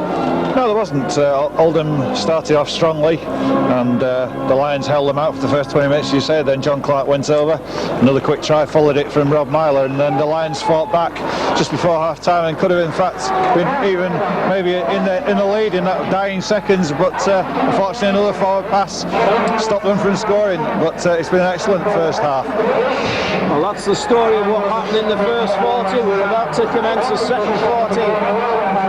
No, there wasn't. Oldham started off strongly, and the Lions held them out for the first 20 minutes, you say. Then John Clark went over. Another quick try followed it from Rob Myler, and then the Lions fought back just before half-time and could have, in fact, been even maybe in the lead in that dying seconds. But unfortunately, another forward pass stopped them from scoring. But it's been an excellent first half. Well, that's the story of what happened in the first 40. We're about to commence the second 40.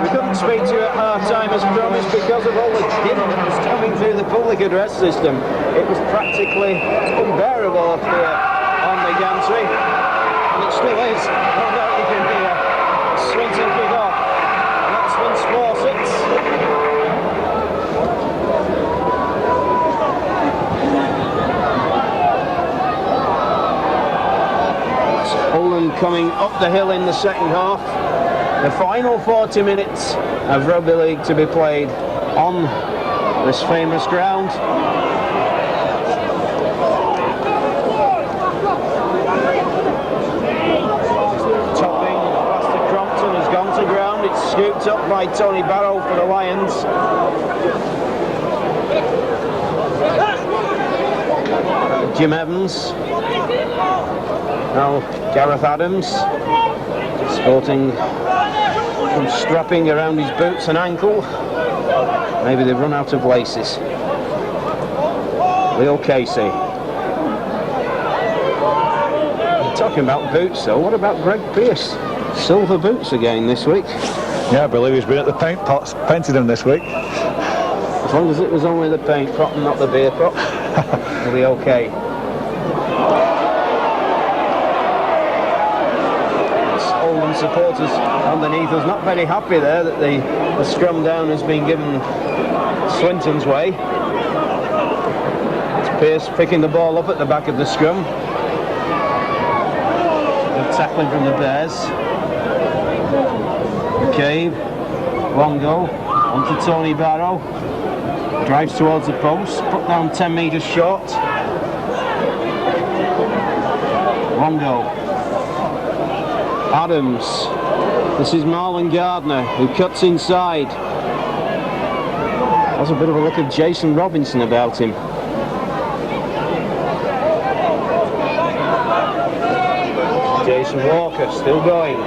We couldn't speak to you at half-time as promised because of all the din that was coming through the public address system. It was practically unbearable up here on the gantry, and it still is. No doubt you can hear Swinton kick off, and that's when score 6. Oldham coming up the hill in the second half. The final 40 minutes of rugby league to be played on this famous ground. Topping past the Crompton has gone to ground. It's scooped up by Tony Barrow for the Lions. Jim Evans. Now Gareth Adams, sporting some strapping around his boots and ankle. Maybe they've run out of laces. Leo Casey. Talking about boots though, what about Greg Pearce? Silver boots again this week. Yeah, I believe he's been at the paint pots, painted them this week. As long as it was only the paint pot and not the beer pot, we'll be okay. Oldham supporters underneath us. Not very happy there that the scrum down has been given Swinton's way. It's Pearce picking the ball up at the back of the scrum. Good tackling from the Bears. Cave, long go, onto Tony Barrow. Drives towards the post, put down 10 metres short. Long go. Adams. This is Marlon Gardner who cuts inside. Has a bit of a look of Jason Robinson about him. Jason Walker still going.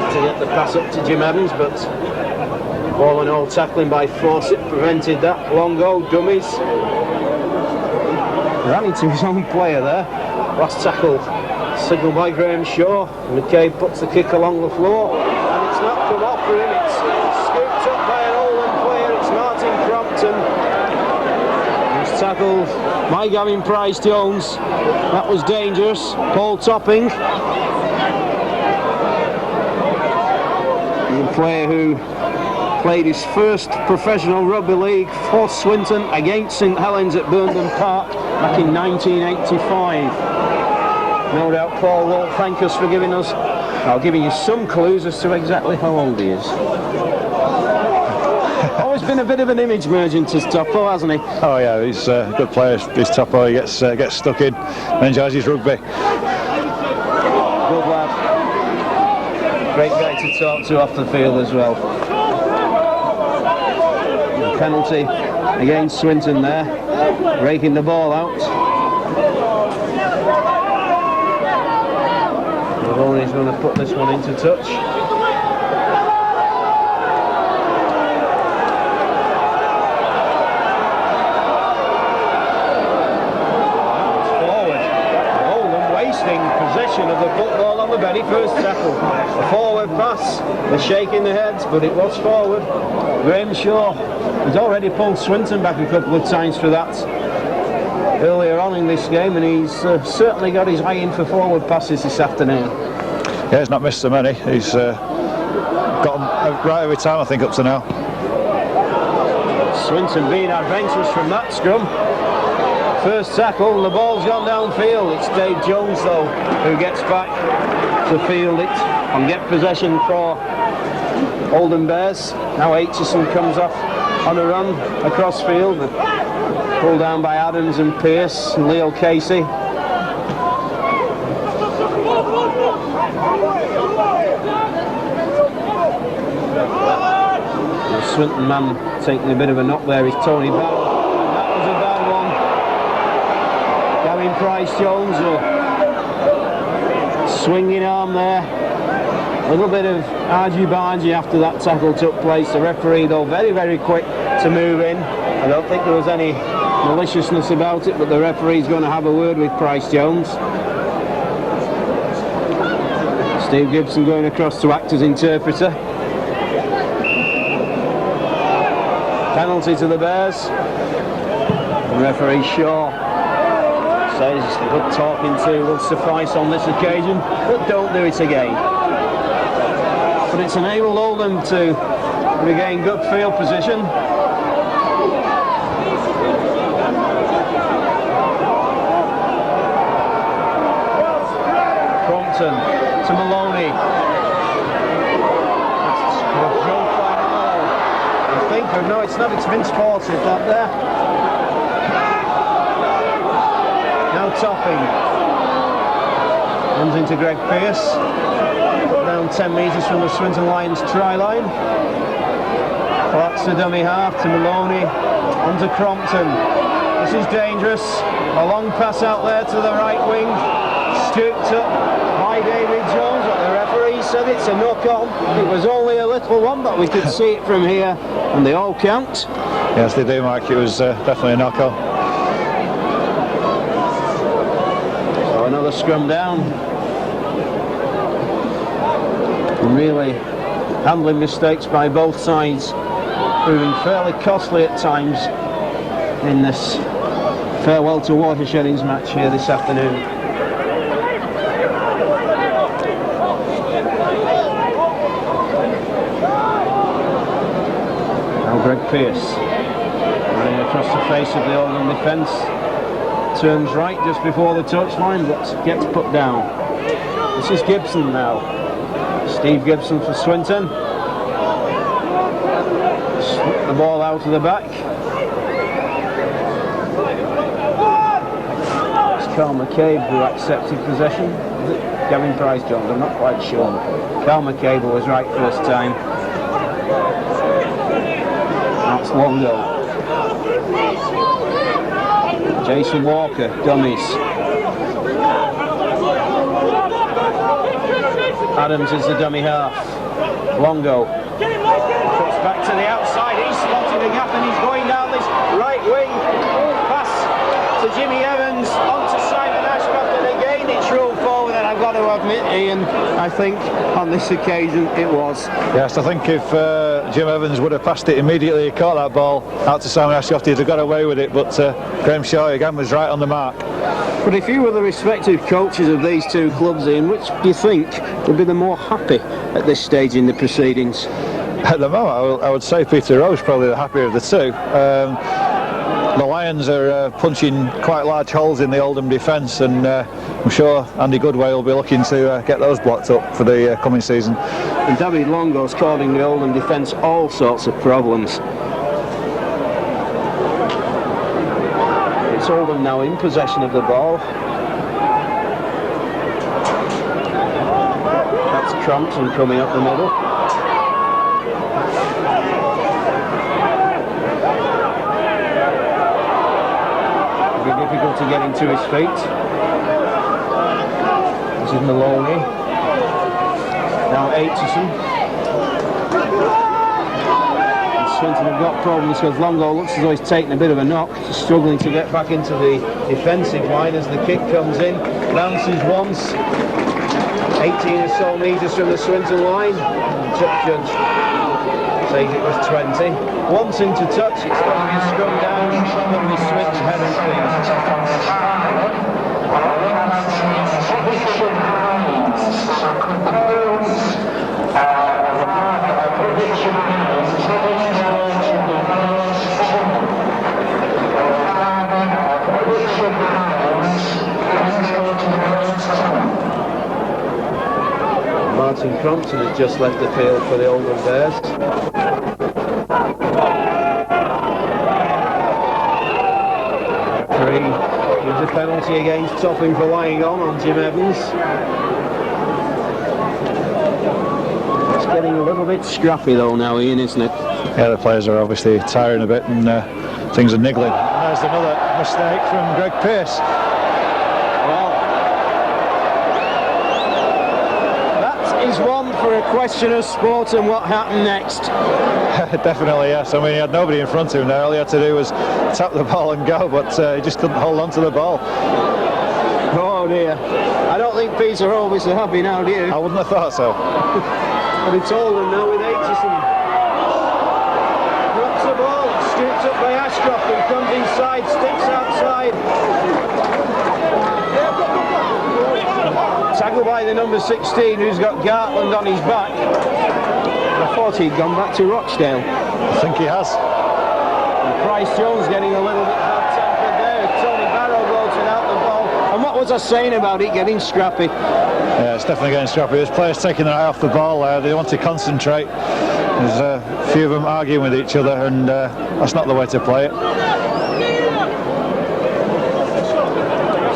To get the pass up to Jim Evans, but all in all tackling by Fawcett prevented that. Long go, dummies. Ran into his own player there. Last tackle signalled by Graham Shaw. McCabe puts the kick along the floor and it's not come off for him. It's scooped up by an Oldham player. It's Martin Crompton. He's tackled by Gavin Price-Jones. That was dangerous. Paul Topping, the player who played his first professional rugby league for Swinton against St Helens at Burnham Park back in 1985. No doubt Paul will thank us for giving you some clues as to exactly how old he is. Always been a bit of an image merchant as Topo, hasn't he? Oh yeah, he's a good player. He's Topo. He gets stuck in and enjoys his rugby. Good lad. Great guy to talk to off the field as well. Penalty against Swinton there, raking the ball out. Maloney's going to put this one into touch. Forward. Oldham wasting possession of the football on the very first tackle. A forward pass, they're shaking their heads, but it was forward. Graham Shaw has already pulled Swinton back a couple of times for that earlier on in this game, and he's certainly got his eye in for forward passes this afternoon. Yeah, he's not missed so many. He's got them right every time, I think, up to now. Swinton being adventurous from that scrum. First tackle, and the ball's gone downfield. It's Dave Jones, though, who gets back to field it and get possession for Oldham Bears. Now Aitchison comes off on a run across field, pulled down by Adams and Pearce and Leo Casey. The Swinton man taking a bit of a knock there is Tony Barrow. That was a bad one. Gavin Price-Jones, a swinging arm there. A little bit of argy-bargy after that tackle took place. The referee, though, very, very quick to move in. I don't think there was any maliciousness about it, but the referee's going to have a word with Price-Jones. Steve Gibson going across to act as interpreter. Penalty to the Bears. The referee Shaw says good talking to will suffice on this occasion, but don't do it again. But it's enabled Oldham to regain good field position. Crompton to Maloney. I think, no, it's not, it's Vince Fawcett that there. Now Topping. Runs into Greg Pearce. Down 10 metres from the Swinton Lions try line. That's the dummy half to Maloney, onto Crompton. This is dangerous. A long pass out there to the right wing, scooped up by David Jones, but the referee said it's a knock-on. It was only a little one, but we could see it from here, and they all count. Yes, they do, Mike. It was definitely a knock-on. So another scrum down. Really handling mistakes by both sides, proving fairly costly at times in this farewell to watersheddings match here this afternoon. Pearce. Running across the face of the Oldham defence. Turns right just before the touchline, but gets put down. This is Gibson now. Steve Gibson for Swinton. Slip the ball out of the back. It's Carl McCabe who accepted possession. Is it Gavin Price Jones? I'm not quite sure. Carl McCabe was right first time. That's Longo. Jason Walker, dummies. Adams is the dummy half. Longo cuts back to the outside. He's spotted a gap and he's going down this right wing. Pass to Jimmy Evans onto Simon Ashcroft, and again it's rolled forward. And I've got to admit, Ian, I think on this occasion it was. Yes, I think if Jim Evans would have passed it immediately, he caught that ball out to Simon Ashcroft, he'd have got away with it, but Graham Shaw again was right on the mark. But if you were the respective coaches of these two clubs, Ian, which do you think would be the more happy at this stage in the proceedings? At the moment, I would say Peter Rowe's probably the happier of the two. The Lions are punching quite large holes in the Oldham defence, and I'm sure Andy Goodway will be looking to get those blocked up for the coming season. And David Longo's causing the Oldham defence all sorts of problems. It's Oldham now in possession of the ball. That's Crompton coming up the middle. Difficult to get into his feet. This is Maloney. Now Aitchison. And Swinton have got problems because Longo looks as though he's taken a bit of a knock. He's struggling to get back into the defensive line as the kick comes in. Bounces once. 18 or so metres from the Swinton line. Judge says it was 20. Once into touch, it's going to be a scrum down. It'll be Swinton headers, please. Martin Crompton has just left the field for the Oldham Bears. Gives a penalty against Topham for lying on Jim Evans. It's getting a little bit scrappy though now, Ian, isn't it? Yeah, the players are obviously tiring a bit, and things are niggling. And there's another mistake from Greg Pearce. Well, that is one for a question of sport and what happened next. Definitely, yes. I mean, he had nobody in front of him there. All he had to do was tap the ball and go, but he just couldn't hold on to the ball. Oh dear. I don't think Peter Rowe is so happy now, do you? I wouldn't have thought so. But it's Oldham now with Aitchison. Drops the ball, scoops up by Ashcroft and comes inside, sticks outside. Tackled by the number 16 who's got Gartland on his back. I thought he'd gone back to Rochdale. I think he has. And Price Jones getting a little bit bad-tempered there. Tony Barrow goes without the ball. And what was I saying about it getting scrappy? Yeah, it's definitely getting scrappy. There's players taking their eye off the ball there. They want to concentrate. There's a few of them arguing with each other, and that's not the way to play it.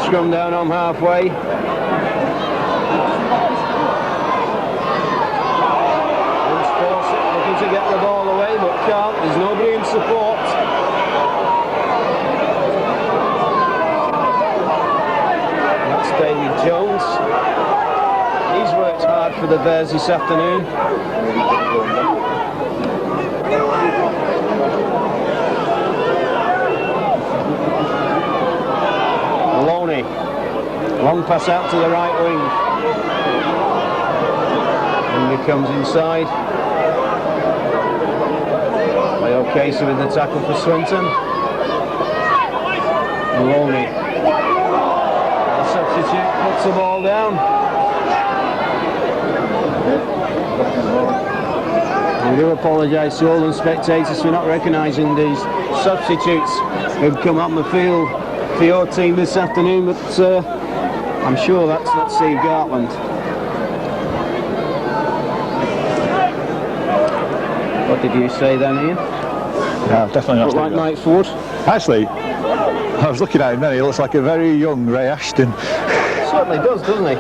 Scrum down on halfway. Looking to get the ball away, but can't. There's nobody in support. That's David Jones. He's worked hard for the Bears this afternoon. Maloney. Long pass out to the right wing. And he comes inside. Leo Casey with the tackle for Swinton. Maloney. The substitute puts the ball down. We do apologise to Oldham spectators for not recognising these substitutes who've come on the field for your team this afternoon, but I'm sure that's not Steve Gartland. What did you say then, Ian? No, definitely not. Look like Mike Ford. Actually, I was looking at him then, he looks like a very young Ray Ashton. Certainly does, doesn't he?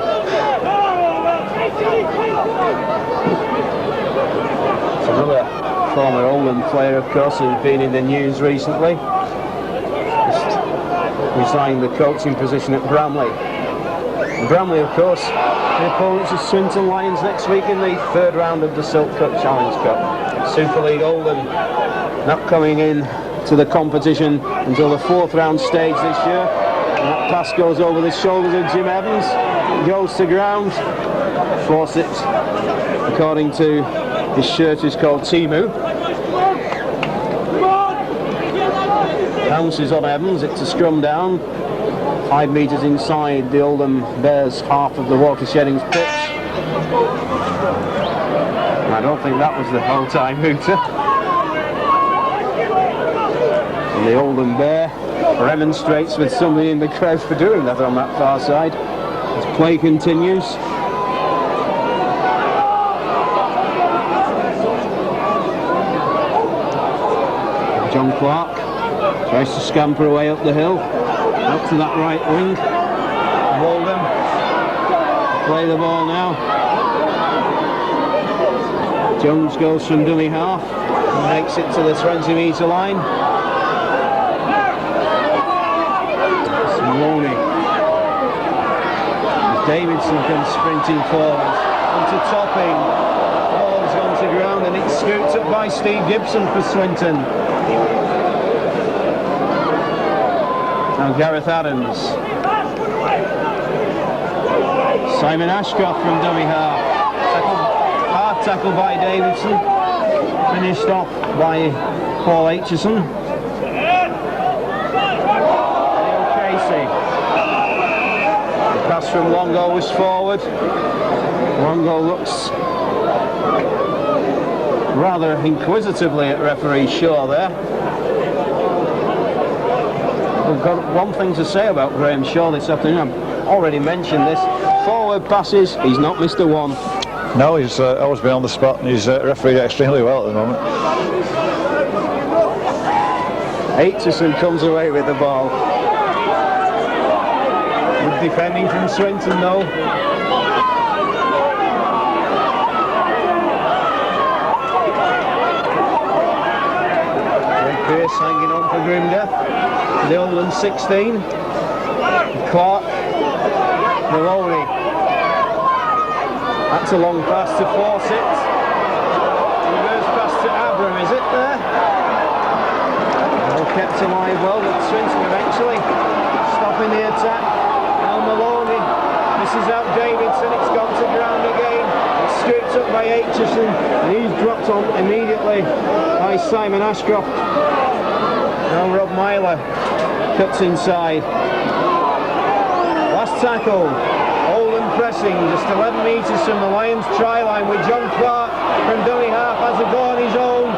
It's another former Oldham player, of course, who's been in the news recently. Just resigned the coaching position at Bramley. And Bramley, of course, the opponents of Swinton Lions next week in the third round of the Silk Cup Challenge Cup. Super League Oldham not coming in to the competition until the fourth round stage this year. And that pass goes over the shoulders of Jim Evans, goes to ground. Fawcett, according to his shirt, is called Timu. Bounces on Evans, it's a scrum down. 5 metres inside the Oldham Bears half of the watersheddings pitch. I don't think that was the whole time hooter. And the Oldham Bear remonstrates with somebody in the crowd for doing that on that far side. As play continues. John Clark tries to scamper away up the hill, out to that right wing. Oldham play the ball now. Jones goes from dummy half and makes it to the 20 metre line. Maloney. Davidson comes sprinting forward onto Topping. Ball's gone to ground and it's scooped up by Steve Gibson for Swinton. Now Gareth Adams. Simon Ashcroft from dummy half. Hard tackle by Davidson. Finished off by Paul Aitchison. Pass from Longo was forward. Longo looks rather inquisitively at referee Shaw there. We've got one thing to say about Graham Shaw this afternoon. I've already mentioned this. Forward passes, he's not missed a one. No, he's always been on the spot and he's refereed extremely well at the moment. Aitchison comes away with the ball. Good defending from Swinton though. Greg Pearce hanging on for grim death. The Oldham 16. Clark. Maloney. That's a long pass to Fawcett. Reverse pass to Abram, is it there? All kept alive well, but Swinton eventually stopping the attack. Now Maloney misses out Davidson, it's gone to ground again. It's scooped up by Aitchison and he's dropped on immediately by Simon Ashcroft. Now Rob Myler cuts inside. Last tackle. Oldham pressing just 11 metres from the Lions try line with John Clark from dummy half has a go on his own.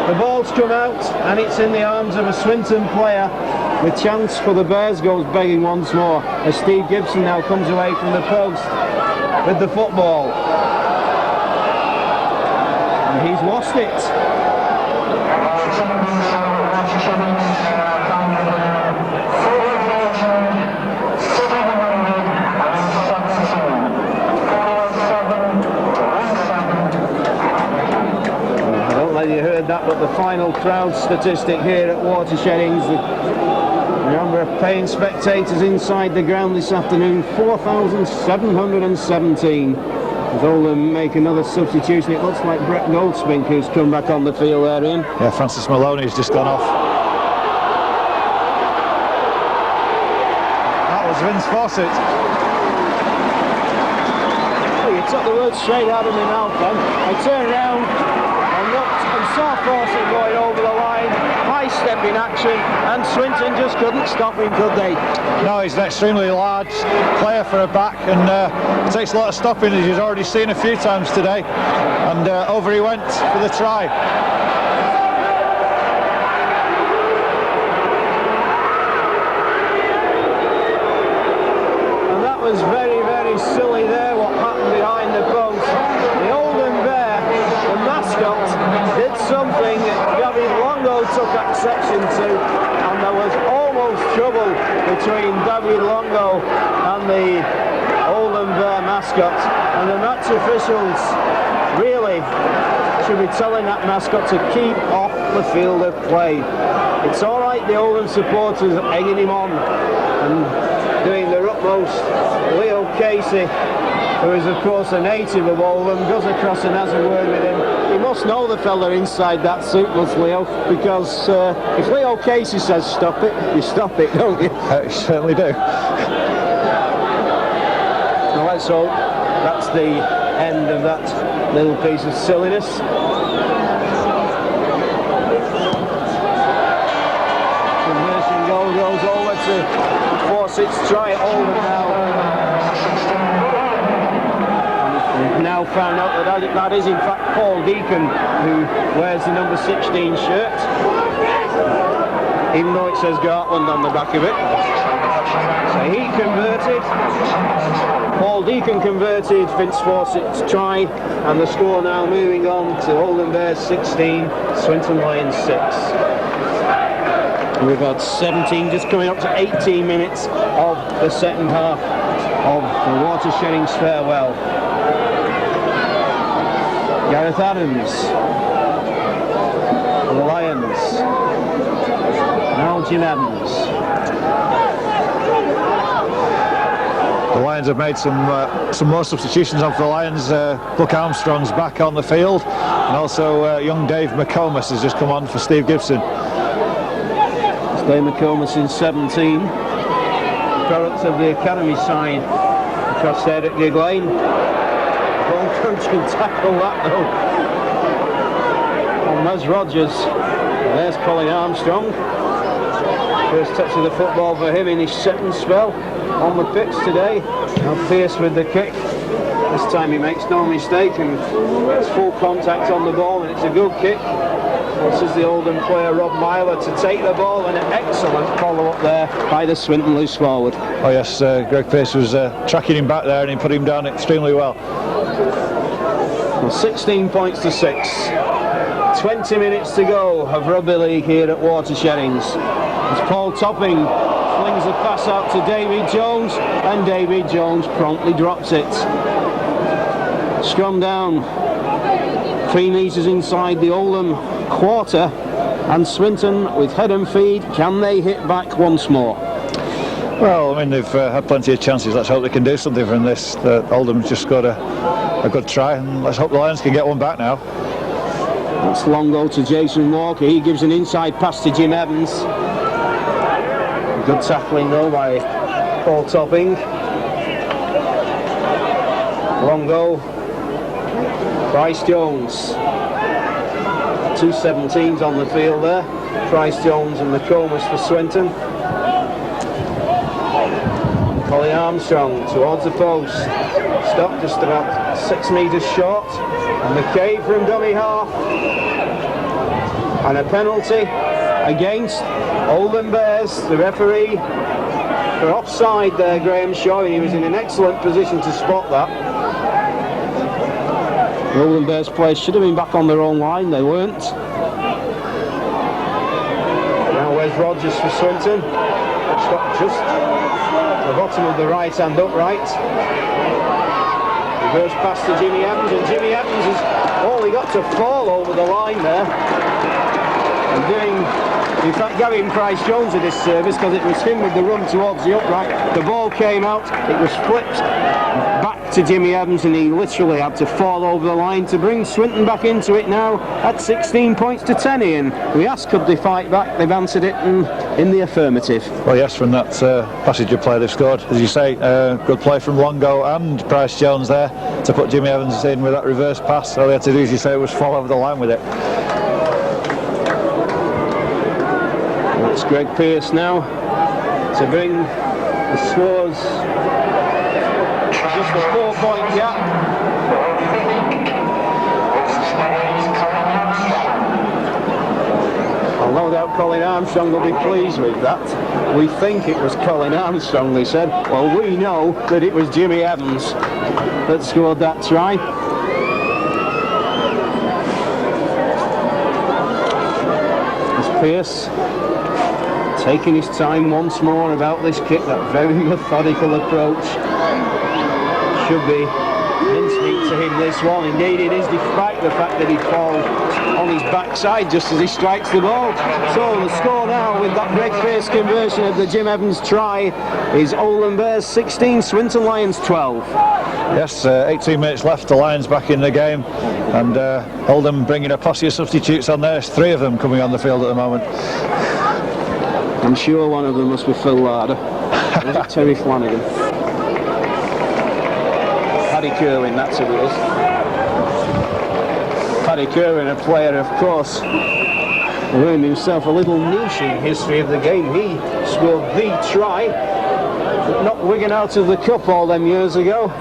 The ball's come out and it's in the arms of a Swinton player with chance for the Bears goes begging once more as Steve Gibson now comes away from the post with the football. And he's lost it. You heard that, but the final crowd statistic here at Watersheddings, the number of paying spectators inside the ground this afternoon, 4,717. As Oldham make another substitution, it looks like Brett Goldspink who's come back on the field there, Ian. Yeah, Francis Maloney's just gone off. That was Vince Fawcett. Well, you took the words straight out of my mouth then. I turned round and looked and saw Fawcett going over the line, high-stepping action. action, and Swinton just couldn't stop him, could they? No, he's an extremely large player for a back, and it takes a lot of stopping, as you've already seen a few times today. And over he went for the try. And that was very, very silly there, what happened behind the post. The Oldham Bear, the mascot, did something Gavin Longo took exception to, and there was almost trouble between David Longo and the Oldham Bear mascot, and the match officials really should be telling that mascot to keep off the field of play. It's all right, the Oldham supporters are egging him on and doing their utmost. Leo Casey, who is of course a native of Oldham, goes across and has a word with him. He must know the fella inside that suit, must Leo, because if Leo Casey says stop it, you stop it, don't you? You certainly do. Well, let's hope that's the end of that little piece of silliness. Conversion goal goes over to force its try at Oldham now. We've now found out that is in fact Paul Deacon who wears the number 16 shirt, even though it says Gartland on the back of it. So he converted, Paul Deacon converted Vince Fawcett's try, and the score now moving on to Oldham Bears 16, Swinton Lions 6. We've had 17, just coming up to 18 minutes of the second half of the watersheddings farewell. Gareth Adams, the Lions, now Jim Evans. The Lions have made some more substitutions on for the Lions. Buck Armstrong's back on the field, and also young Dave McComas has just come on for Steve Gibson. Dave McComas in 17, product of the academy side across there at Gig Lane. Ball coach can tackle that though. And Mez Rogers, there's Colin Armstrong. First touch of the football for him in his second spell on the pitch today. Now Pearce with the kick. This time he makes no mistake and gets full contact on the ball, and it's a good kick. This is the Oldham player Rob Myler to take the ball, and an excellent follow-up there by the Swinton loose forward. Oh yes, Greg Pearce was tracking him back there and he put him down extremely well. Well, 16 points to 6. 20 minutes to go of rugby league here at Watersheddings. As Paul Topping flings a pass out to David Jones, and David Jones promptly drops it. Scrum down. 3 metres inside the Oldham quarter, and Swinton with head and feed. Can they hit back once more? Well, I mean, they've had plenty of chances. Let's hope they can do something from this. Oldham's just got a good try, and let's hope the Lions can get one back now. That's Longo to Jason Walker. He gives an inside pass to Jim Evans. Good tackling though by Paul Topping. Longo, Bryce Jones. 2 17s on the field there. Bryce Jones and McComas for Swinton. Colin Armstrong towards the post. Stopped just about 6 metres short. And McCabe from dummy half. And a penalty against Oldham Bears. The referee for offside there, Graham Shaw. He was in an excellent position to spot that. The Oldham Bears players should have been back on their own line, they weren't. Now where's Rogers for Swinton? Stopped just at the bottom of the right hand upright. He goes past to Jimmy Evans, and Jimmy Evans has only got to fall over the line there. And in fact, giving Bryce Jones a disservice, because it was him with the run towards the upright. The ball came out, it was flipped back to Jimmy Evans, and he literally had to fall over the line to bring Swinton back into it now at 16 points to 10, Ian. We asked could they fight back, they've answered it in the affirmative. Well yes, from that passage of play they've scored. As you say, good play from Longo and Bryce Jones there to put Jimmy Evans in with that reverse pass. All they had to do, as you say, was fall over the line with it. It's Greg Pearce now to bring the scores just a 4-point gap. Well, no doubt Colin Armstrong will be pleased with that. We think it was Colin Armstrong, they said. Well, we know that it was Jimmy Evans that scored that try. It's Pearce taking his time once more about this kick, that very methodical approach. Should be instinct to him, this one. Indeed it is, despite the fact that he falls on his backside just as he strikes the ball. So the score now, with that Greg Pearce conversion of the Jim Evans try, is Oldham Bears 16, Swinton Lions 12. Yes, 18 minutes left, the Lions back in the game, and Oldham bringing a posse of substitutes on there. There's 3 of them coming on the field at the moment. I'm sure one of them must be Phil Larder. Or is it Terry Flanagan? Paddy Kerwin, that's who it is. Paddy Kerwin, a player, of course, who earned himself a little niche in history of the game. He scored the try that knocked Wigan out of the cup all them years ago.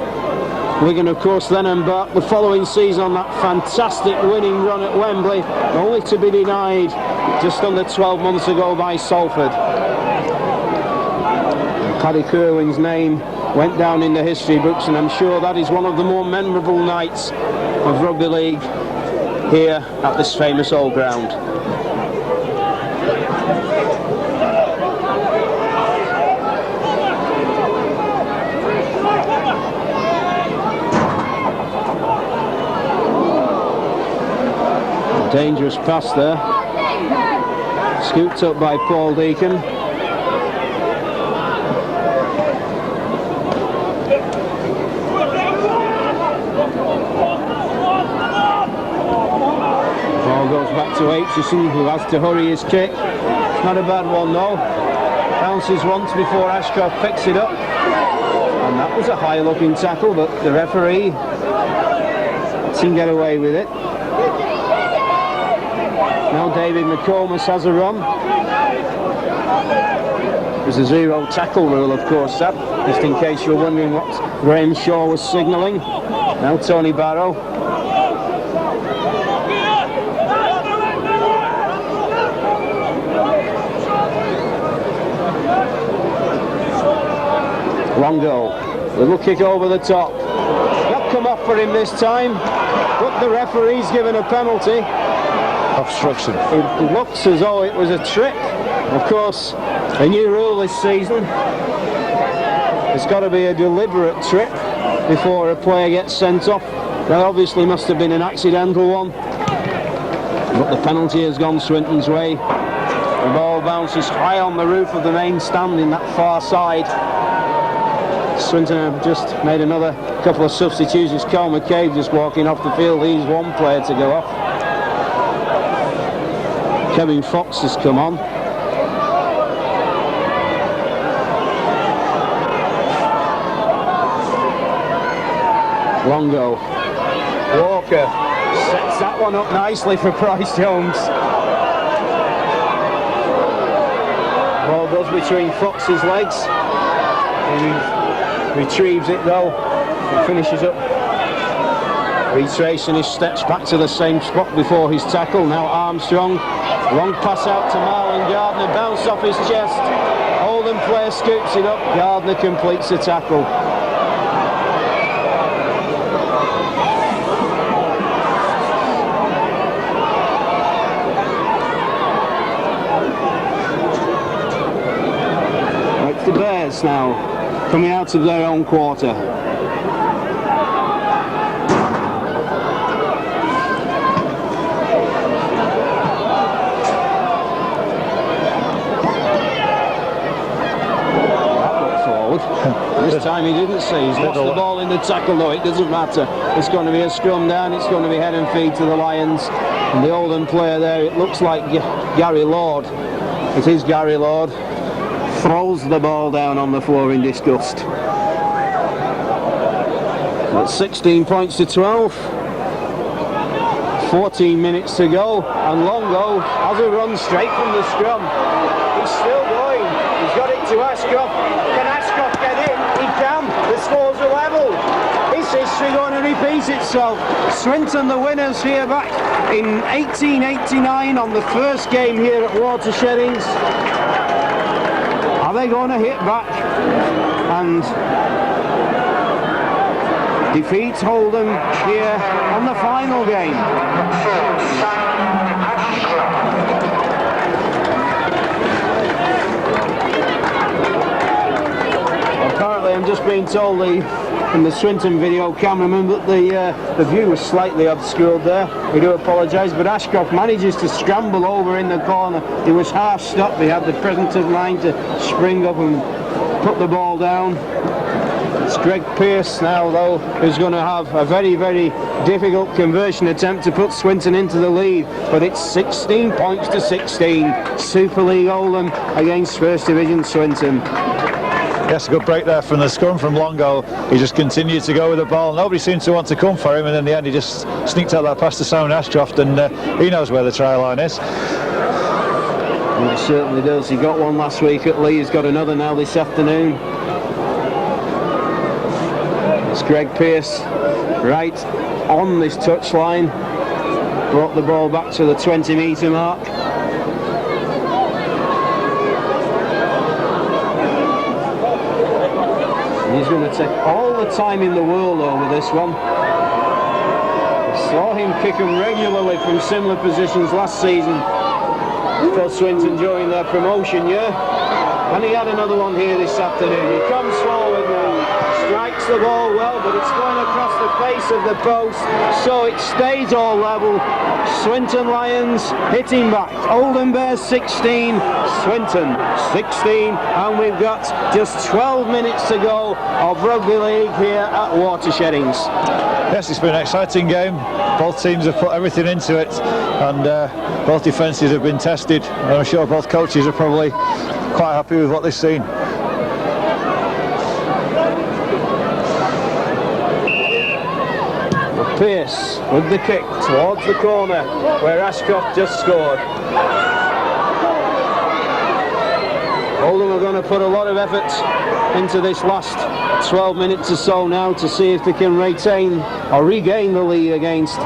Wigan, of course, then embarked the following season on that fantastic winning run at Wembley, only to be denied just under 12 months ago by Salford. Paddy Kerwin's name went down in the history books, and I'm sure that is one of the more memorable nights of rugby league here at this famous old ground. Dangerous pass there, scooped up by Paul Deacon. Ball goes back to Aitchison, who has to hurry his kick. It's not a bad one though. Bounces once before Ashcroft picks it up, and that was a high looking tackle, but the referee didn't get away with it. Now David McComas has a run. There's a 0 tackle rule, of course, that, just in case you're wondering what Graham Shaw was signalling. Now Tony Barrow. Long goal. Little kick over the top. Not come off for him this time, but the referee's given a penalty. Obstruction. It looks as though it was a trick. Of course, a new rule this season. It's got to be a deliberate trip before a player gets sent off. That obviously must have been an accidental one. But the penalty has gone Swinton's way. The ball bounces high on the roof of the main stand in that far side. Swinton have just made another couple of substitutions. Carl McCabe just walking off the field. He's one player to go off. Kevin Fox has come on. Longo. Walker sets that one up nicely for Price Jones. Ball goes between Fox's legs. He retrieves it though and finishes up retracing his steps back to the same spot before his tackle. Now Armstrong. Long pass out to Marlon Gardner, bounced off his chest. Oldham player scoops it up. Gardner completes the tackle. It's the Bears now, coming out of their own quarter. This time he didn't see. He's lost the ball in the tackle though. It doesn't matter. It's going to be a scrum down. It's going to be head and feet to the Lions. And the Oldham player there, it looks like Gary Lord. It is Gary Lord. Throws the ball down on the floor in disgust. That's 16 points to 12. 14 minutes to go. And Longo has a run straight from the scrum. He It's still going. He's got it to Ashcroft. Can Ashcroft get in? He can. The scores are level. Is history going to repeat itself? Swinton the winners here back in 1889 on the first game here at Watersheddings. Are they going to hit back and defeat Oldham here on the final game? Apparently I'm just being told in the Swinton video cameraman that the view was slightly obscured there. We do apologise, but Ashcroft manages to scramble over in the corner. He was half stopped. He had the presence of mind to spring up and put the ball down. It's Greg Pearce now, though, who's going to have a very, very difficult conversion attempt to put Swinton into the lead. But it's 16 points to 16. Super League Oldham against First Division Swinton. Yes, a good break there from the scrum from Longo. He just continued to go with the ball. Nobody seemed to want to come for him, and in the end he just sneaked out that pass to Simon Ashcroft, and he knows where the try line is. And he certainly does. He got one last week at Lee. He's got another now this afternoon. It's Greg Pearce right on this touchline. Brought the ball back to the 20-metre mark. He's going to take all the time in the world over this one. Saw him kick them regularly from similar positions last season for Swinton during their promotion year. And he had another one here this afternoon. He comes forward now, strikes the ball well, but it's going across the face of the post, so it stays all level. Swinton Lions hitting back. Oldham Bears 16, Swinton 16, and we've got just 12 minutes to go of rugby league here at Watersheddings. Yes, it's been an exciting game. Both teams have put everything into it, and both defences have been tested. And I'm sure both coaches are probably quite happy with what they've seen. Pearce with the kick towards the corner where Ashcroft just scored. Oldham are going to put a lot of effort into this last 12 minutes or so now to see if they can retain or regain the lead against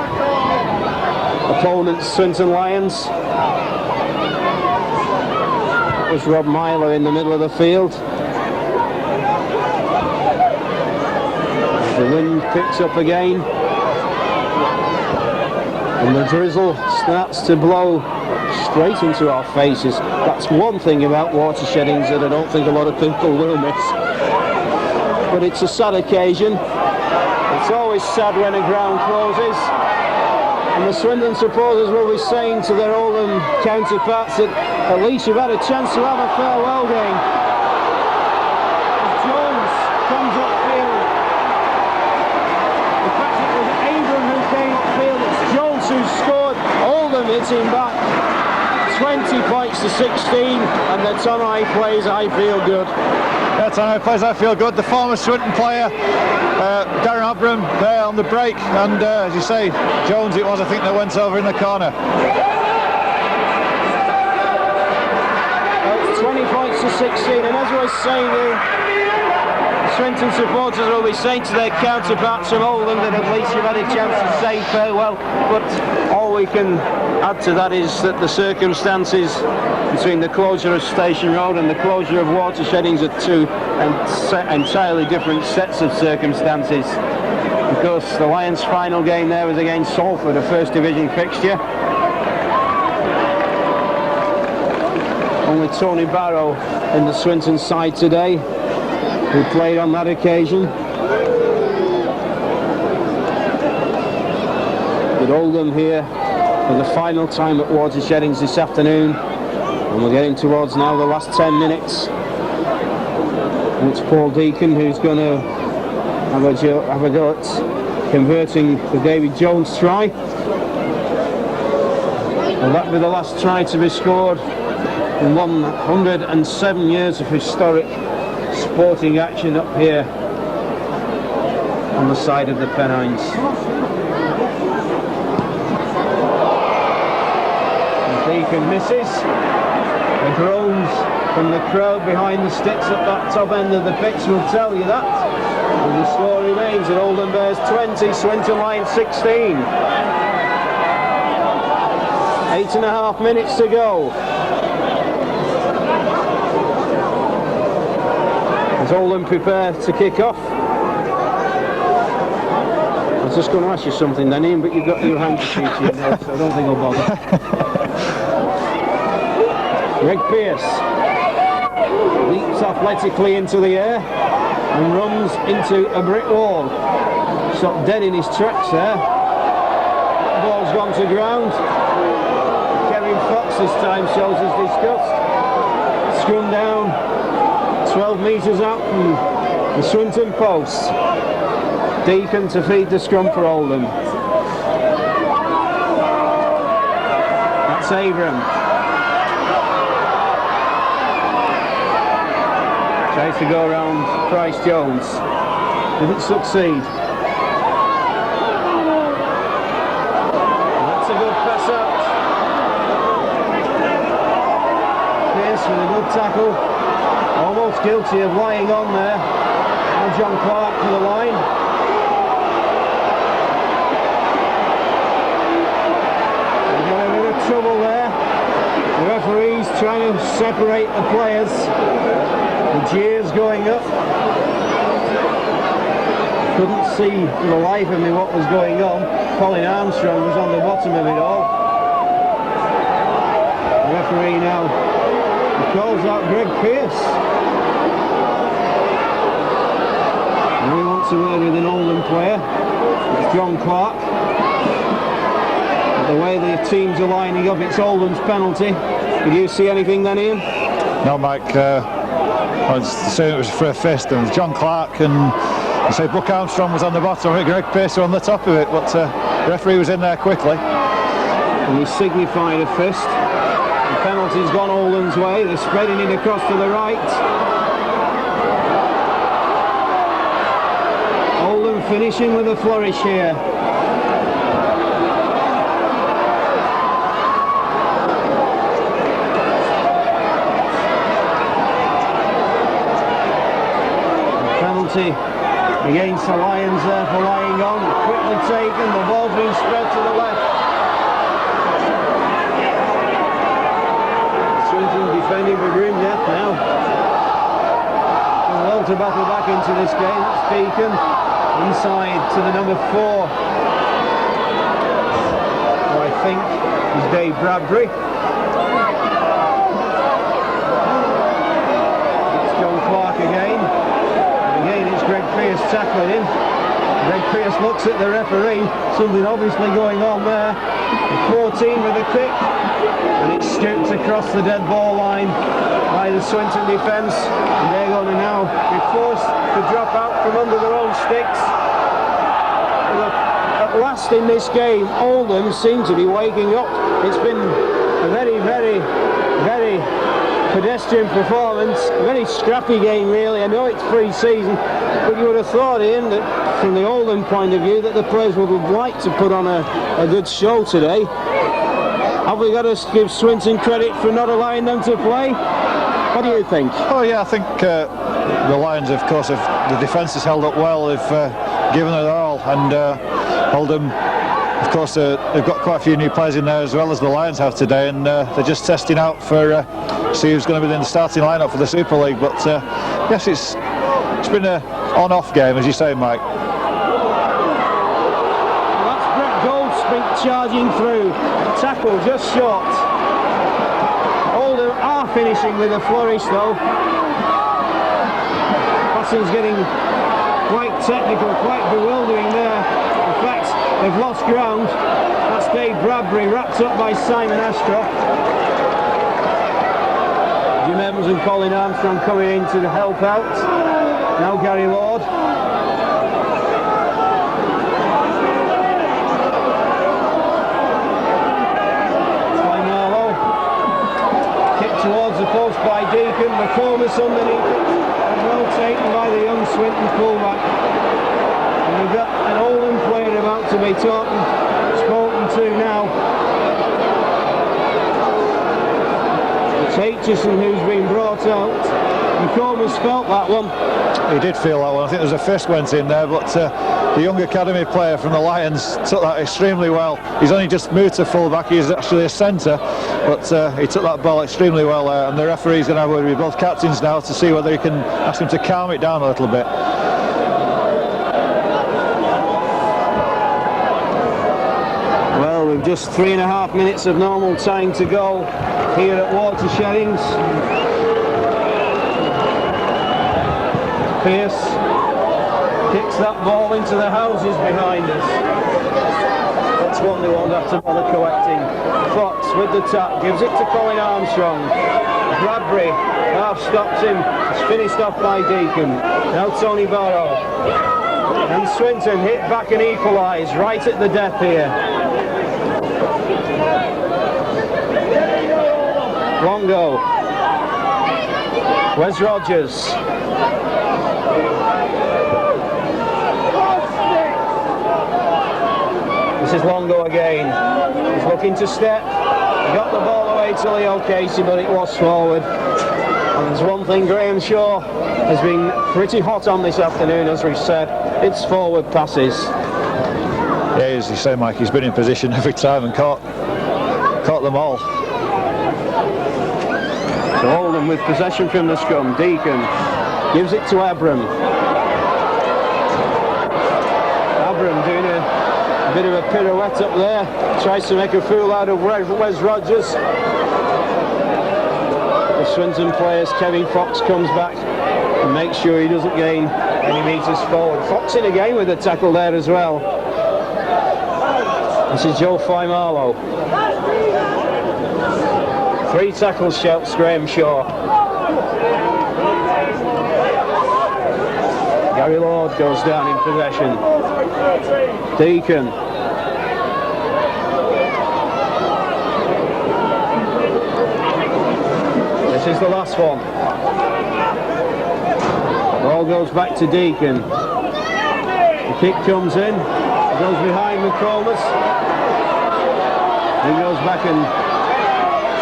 opponents Swinton Lions. That was Rob Myler in the middle of the field. The wind picks up again. And the drizzle starts to blow straight into our faces. That's one thing about Watersheddings that I don't think a lot of people will miss. But it's a sad occasion. It's always sad when a ground closes. And the Swindon supporters will be saying to their Oldham counterparts that at least you've had a chance to have a farewell game. As Jones comes upfield. In fact, it was Abram who came upfield. It's Jones who scored. Oldham hitting back. 20 points to 16, and the Tonai plays I Feel Good. Yeah, Tonai plays I Feel Good. The former Swinton player, Darren Abram, there on the break, and as you say, Jones it was, I think, that went over in the corner. It's 20 points to 16, and as I was saying, Swinton supporters will be saying to their counterparts from Oldham that at least you've had a chance to say farewell, but all we can add to that is that the circumstances between the closure of Station Road and the closure of Watersheddings are two entirely different sets of circumstances, because the Lions' final game there was against Salford, a First Division fixture. Only Tony Barrow in the Swinton side today, who played on that occasion. But Oldham here for the final time at Watersheddings this afternoon, and we're getting towards now the last 10 minutes. And it's Paul Deacon who's going to have a go at converting the David Jones try. And that'll be the last try to be scored in 107 years of historic sporting action up here on the side of the Pennines. Deacon misses. The groans from the crowd behind the sticks at that top end of the pitch will tell you that. And the score remains at Oldham Bears 20, Swinton Lions 16. 8.5 minutes to go. As Oldham prepare to kick off. I was just going to ask you something then, Ian, but you've got your handkerchief to your nose, so I don't think I'll bother. Greg Pearce leaps athletically into the air and runs into a brick wall. Stopped dead in his tracks there. That ball's gone to ground. Kevin Fox this time shows his disgust. Scrum down 12 metres out from the Swinton post. Deacon to feed the scrum for Oldham. That's Abram. Tries to go around Price Jones. Didn't succeed. That's a good pass out. Pierce with a good tackle. Almost guilty of lying on there. Now John Clark to the line. We've got a bit of trouble there. The referee's trying to separate the players. The jeers going up. Couldn't see for the life of me what was going on. Colin Armstrong was on the bottom of it all. The referee now calls out Greg Pearce. And he wants a word with an Oldham player. It's John Clark. But the way the teams are lining up, it's Oldham's penalty. Did you see anything then, Ian? No, Mike. I was saying it was for a fist, and John Clark and I say Buck Armstrong was on the bottom of it, Greg Pearce on the top of it, but the referee was in there quickly. And he signified a fist. The penalty's gone Oldham's way. They're spreading it across to the right. Oldham finishing with a flourish here. Against the Lions there for lying on. Quickly taken, the ball's been spread to the left. Swinton defending for grim death now. Well to battle back into this game. That's Deacon inside to the number 4. Who I think is Dave Bradbury. It's John Clark again. Again, it's Greg Pearce tackling him. Greg Pearce looks at the referee. Something obviously going on there. 14 with a kick. And it's scooped across the dead ball line by the Swinton defence. And they're going to now be forced to drop out from under their own sticks. At last in this game, Oldham seem to be waking up. It's been a very, very, very pedestrian performance, a very scrappy game really. I know it's pre-season, but you would have thought, Ian, that from the Oldham point of view that the players would have liked to put on a good show today. Have we got to give Swinton credit for not allowing them to play? What do you think? Oh yeah, I think the Lions, of course, the defence has held up well. They've given it their all, and Oldham, of course, they've got quite a few new players in there as well as the Lions have today, and they're just testing out for see who's going to be in the starting lineup for the Super League. But yes, it's been an on-off game, as you say, Mike. That's Brett Goldspink charging through. Tackle just short. Oldham are finishing with a flourish though. Passing's getting quite technical, quite bewildering there. In fact, they've lost ground. That's Dave Bradbury, wrapped up by Simon Ashcroft. Jim Evans and Colin Armstrong coming in to help out. Now Gary Lord. By Marlowe. Kick towards the post by Deacon. McComas underneath it. And well taken by the young Swinton fullback. And we've got an Oldham player about to be spoken to now. It's Aitchison who's been brought out. McComas felt that one. He did feel that one. I think there was a fist went in there, but the young academy player from the Lions took that extremely well. He's only just moved to full-back. He's actually a centre, but he took that ball extremely well there, and the referee's going to have a word with both captains now to see whether he can ask him to calm it down a little bit. Well, we've just 3.5 minutes of normal time to go here at Watersheddings. Pearce kicks that ball into the houses behind us. That's one they won't have to bother collecting. Fox with the tap, gives it to Colin Armstrong. Bradbury half stops him. It's finished off by Deacon. Now Tony Barrow. And Swinton hit back and equalise right at the death here. Longo. Wes Rogers. This is Longo again. He's looking to step. He got the ball away to Leo Casey, but it was forward. And there's one thing Graham Shaw has been pretty hot on this afternoon, as we've said. It's forward passes. Yeah, as you say, Mike, he's been in position every time and caught them all. So Oldham with possession from the scrum. Deacon gives it to Abram. Abram doing a bit of a pirouette up there, tries to make a fool out of Wes Rogers. The Swinton players, Kevin Fox comes back and makes sure he doesn't gain any metres forward. Fox in again with a tackle there as well. This is Joe Fimarlo. 3 tackles, shouts Graham Shaw. Gary Lord goes down in possession. Deacon. This is the last one. Ball goes back to Deacon. The kick comes in. Goes behind McComas. He goes back and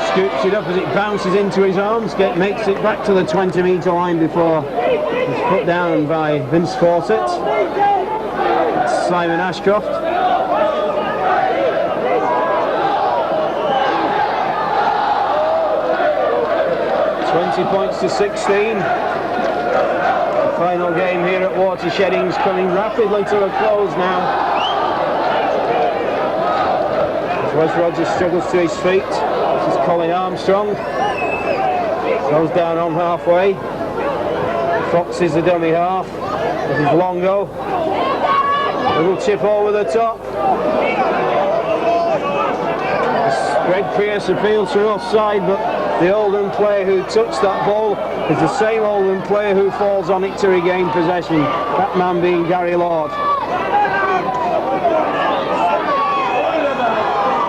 scoops it up as it bounces into his arms. Makes it back to the 20-metre line before it's put down by Vince Fawcett. Simon Ashcroft. 20 points to 16. The final game here at Watersheddings coming rapidly to a close now. As Wes Rogers struggles to his feet. This is Colin Armstrong. Goes down on halfway. Fox is the dummy half. This is Longo. A little chip over the top. Greg Pearce appeals for offside, but the Oldham player who touched that ball is the same Oldham player who falls on it to regain possession. That man being Gary Lord.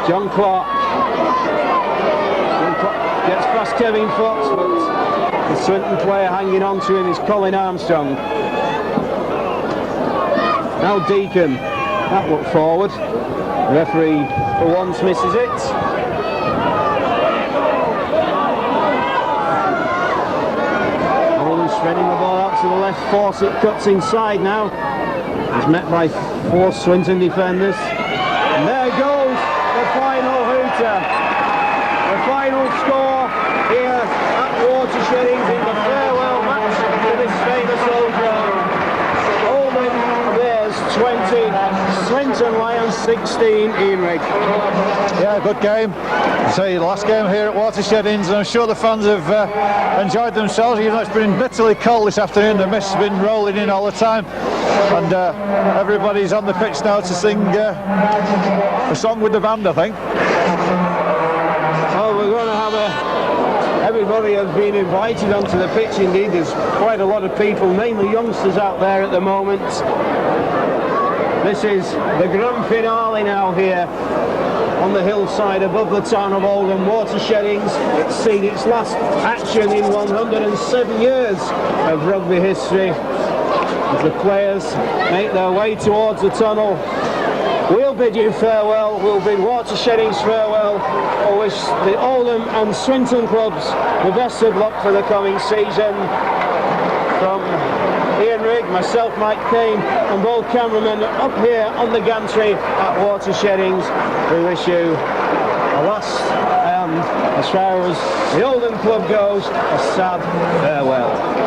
John Clark gets past Kevin Fox, but the Swinton player hanging on to him is Colin Armstrong. Now Deacon, that looked forward. The referee for once misses it. Oldham spreading the ball out to the left. Fawcett cuts inside now. He's met by 4 Swinton defenders. And there goes the final hooter. The final score here at Watersheddings in the farewell match to this famous old ground. Oldham Bears 20, Swinton Lions 16, Ian Rigg. Yeah, good game. So the last game here at Watersheddings, and I'm sure the fans have enjoyed themselves, even though it's been bitterly cold this afternoon. The mist's been rolling in all the time, and everybody's on the pitch now to sing a song with the band, I think. Well, we're going to have everybody has been invited onto the pitch. Indeed, there's quite a lot of people, mainly youngsters out there at the moment. This is the grand finale now here on the hillside above the town of Oldham. Watersheddings, it's seen its last action in 107 years of rugby history as the players make their way towards the tunnel. We'll bid you farewell, we'll bid Watersheddings farewell. I wish the Oldham and Swinton clubs the best of luck for the coming season. From Ian Rigg, myself, Mike Keane, and both cameramen up here on the gantry at Watersheddings, we wish you a last and, as far as the Oldham club goes, a sad farewell.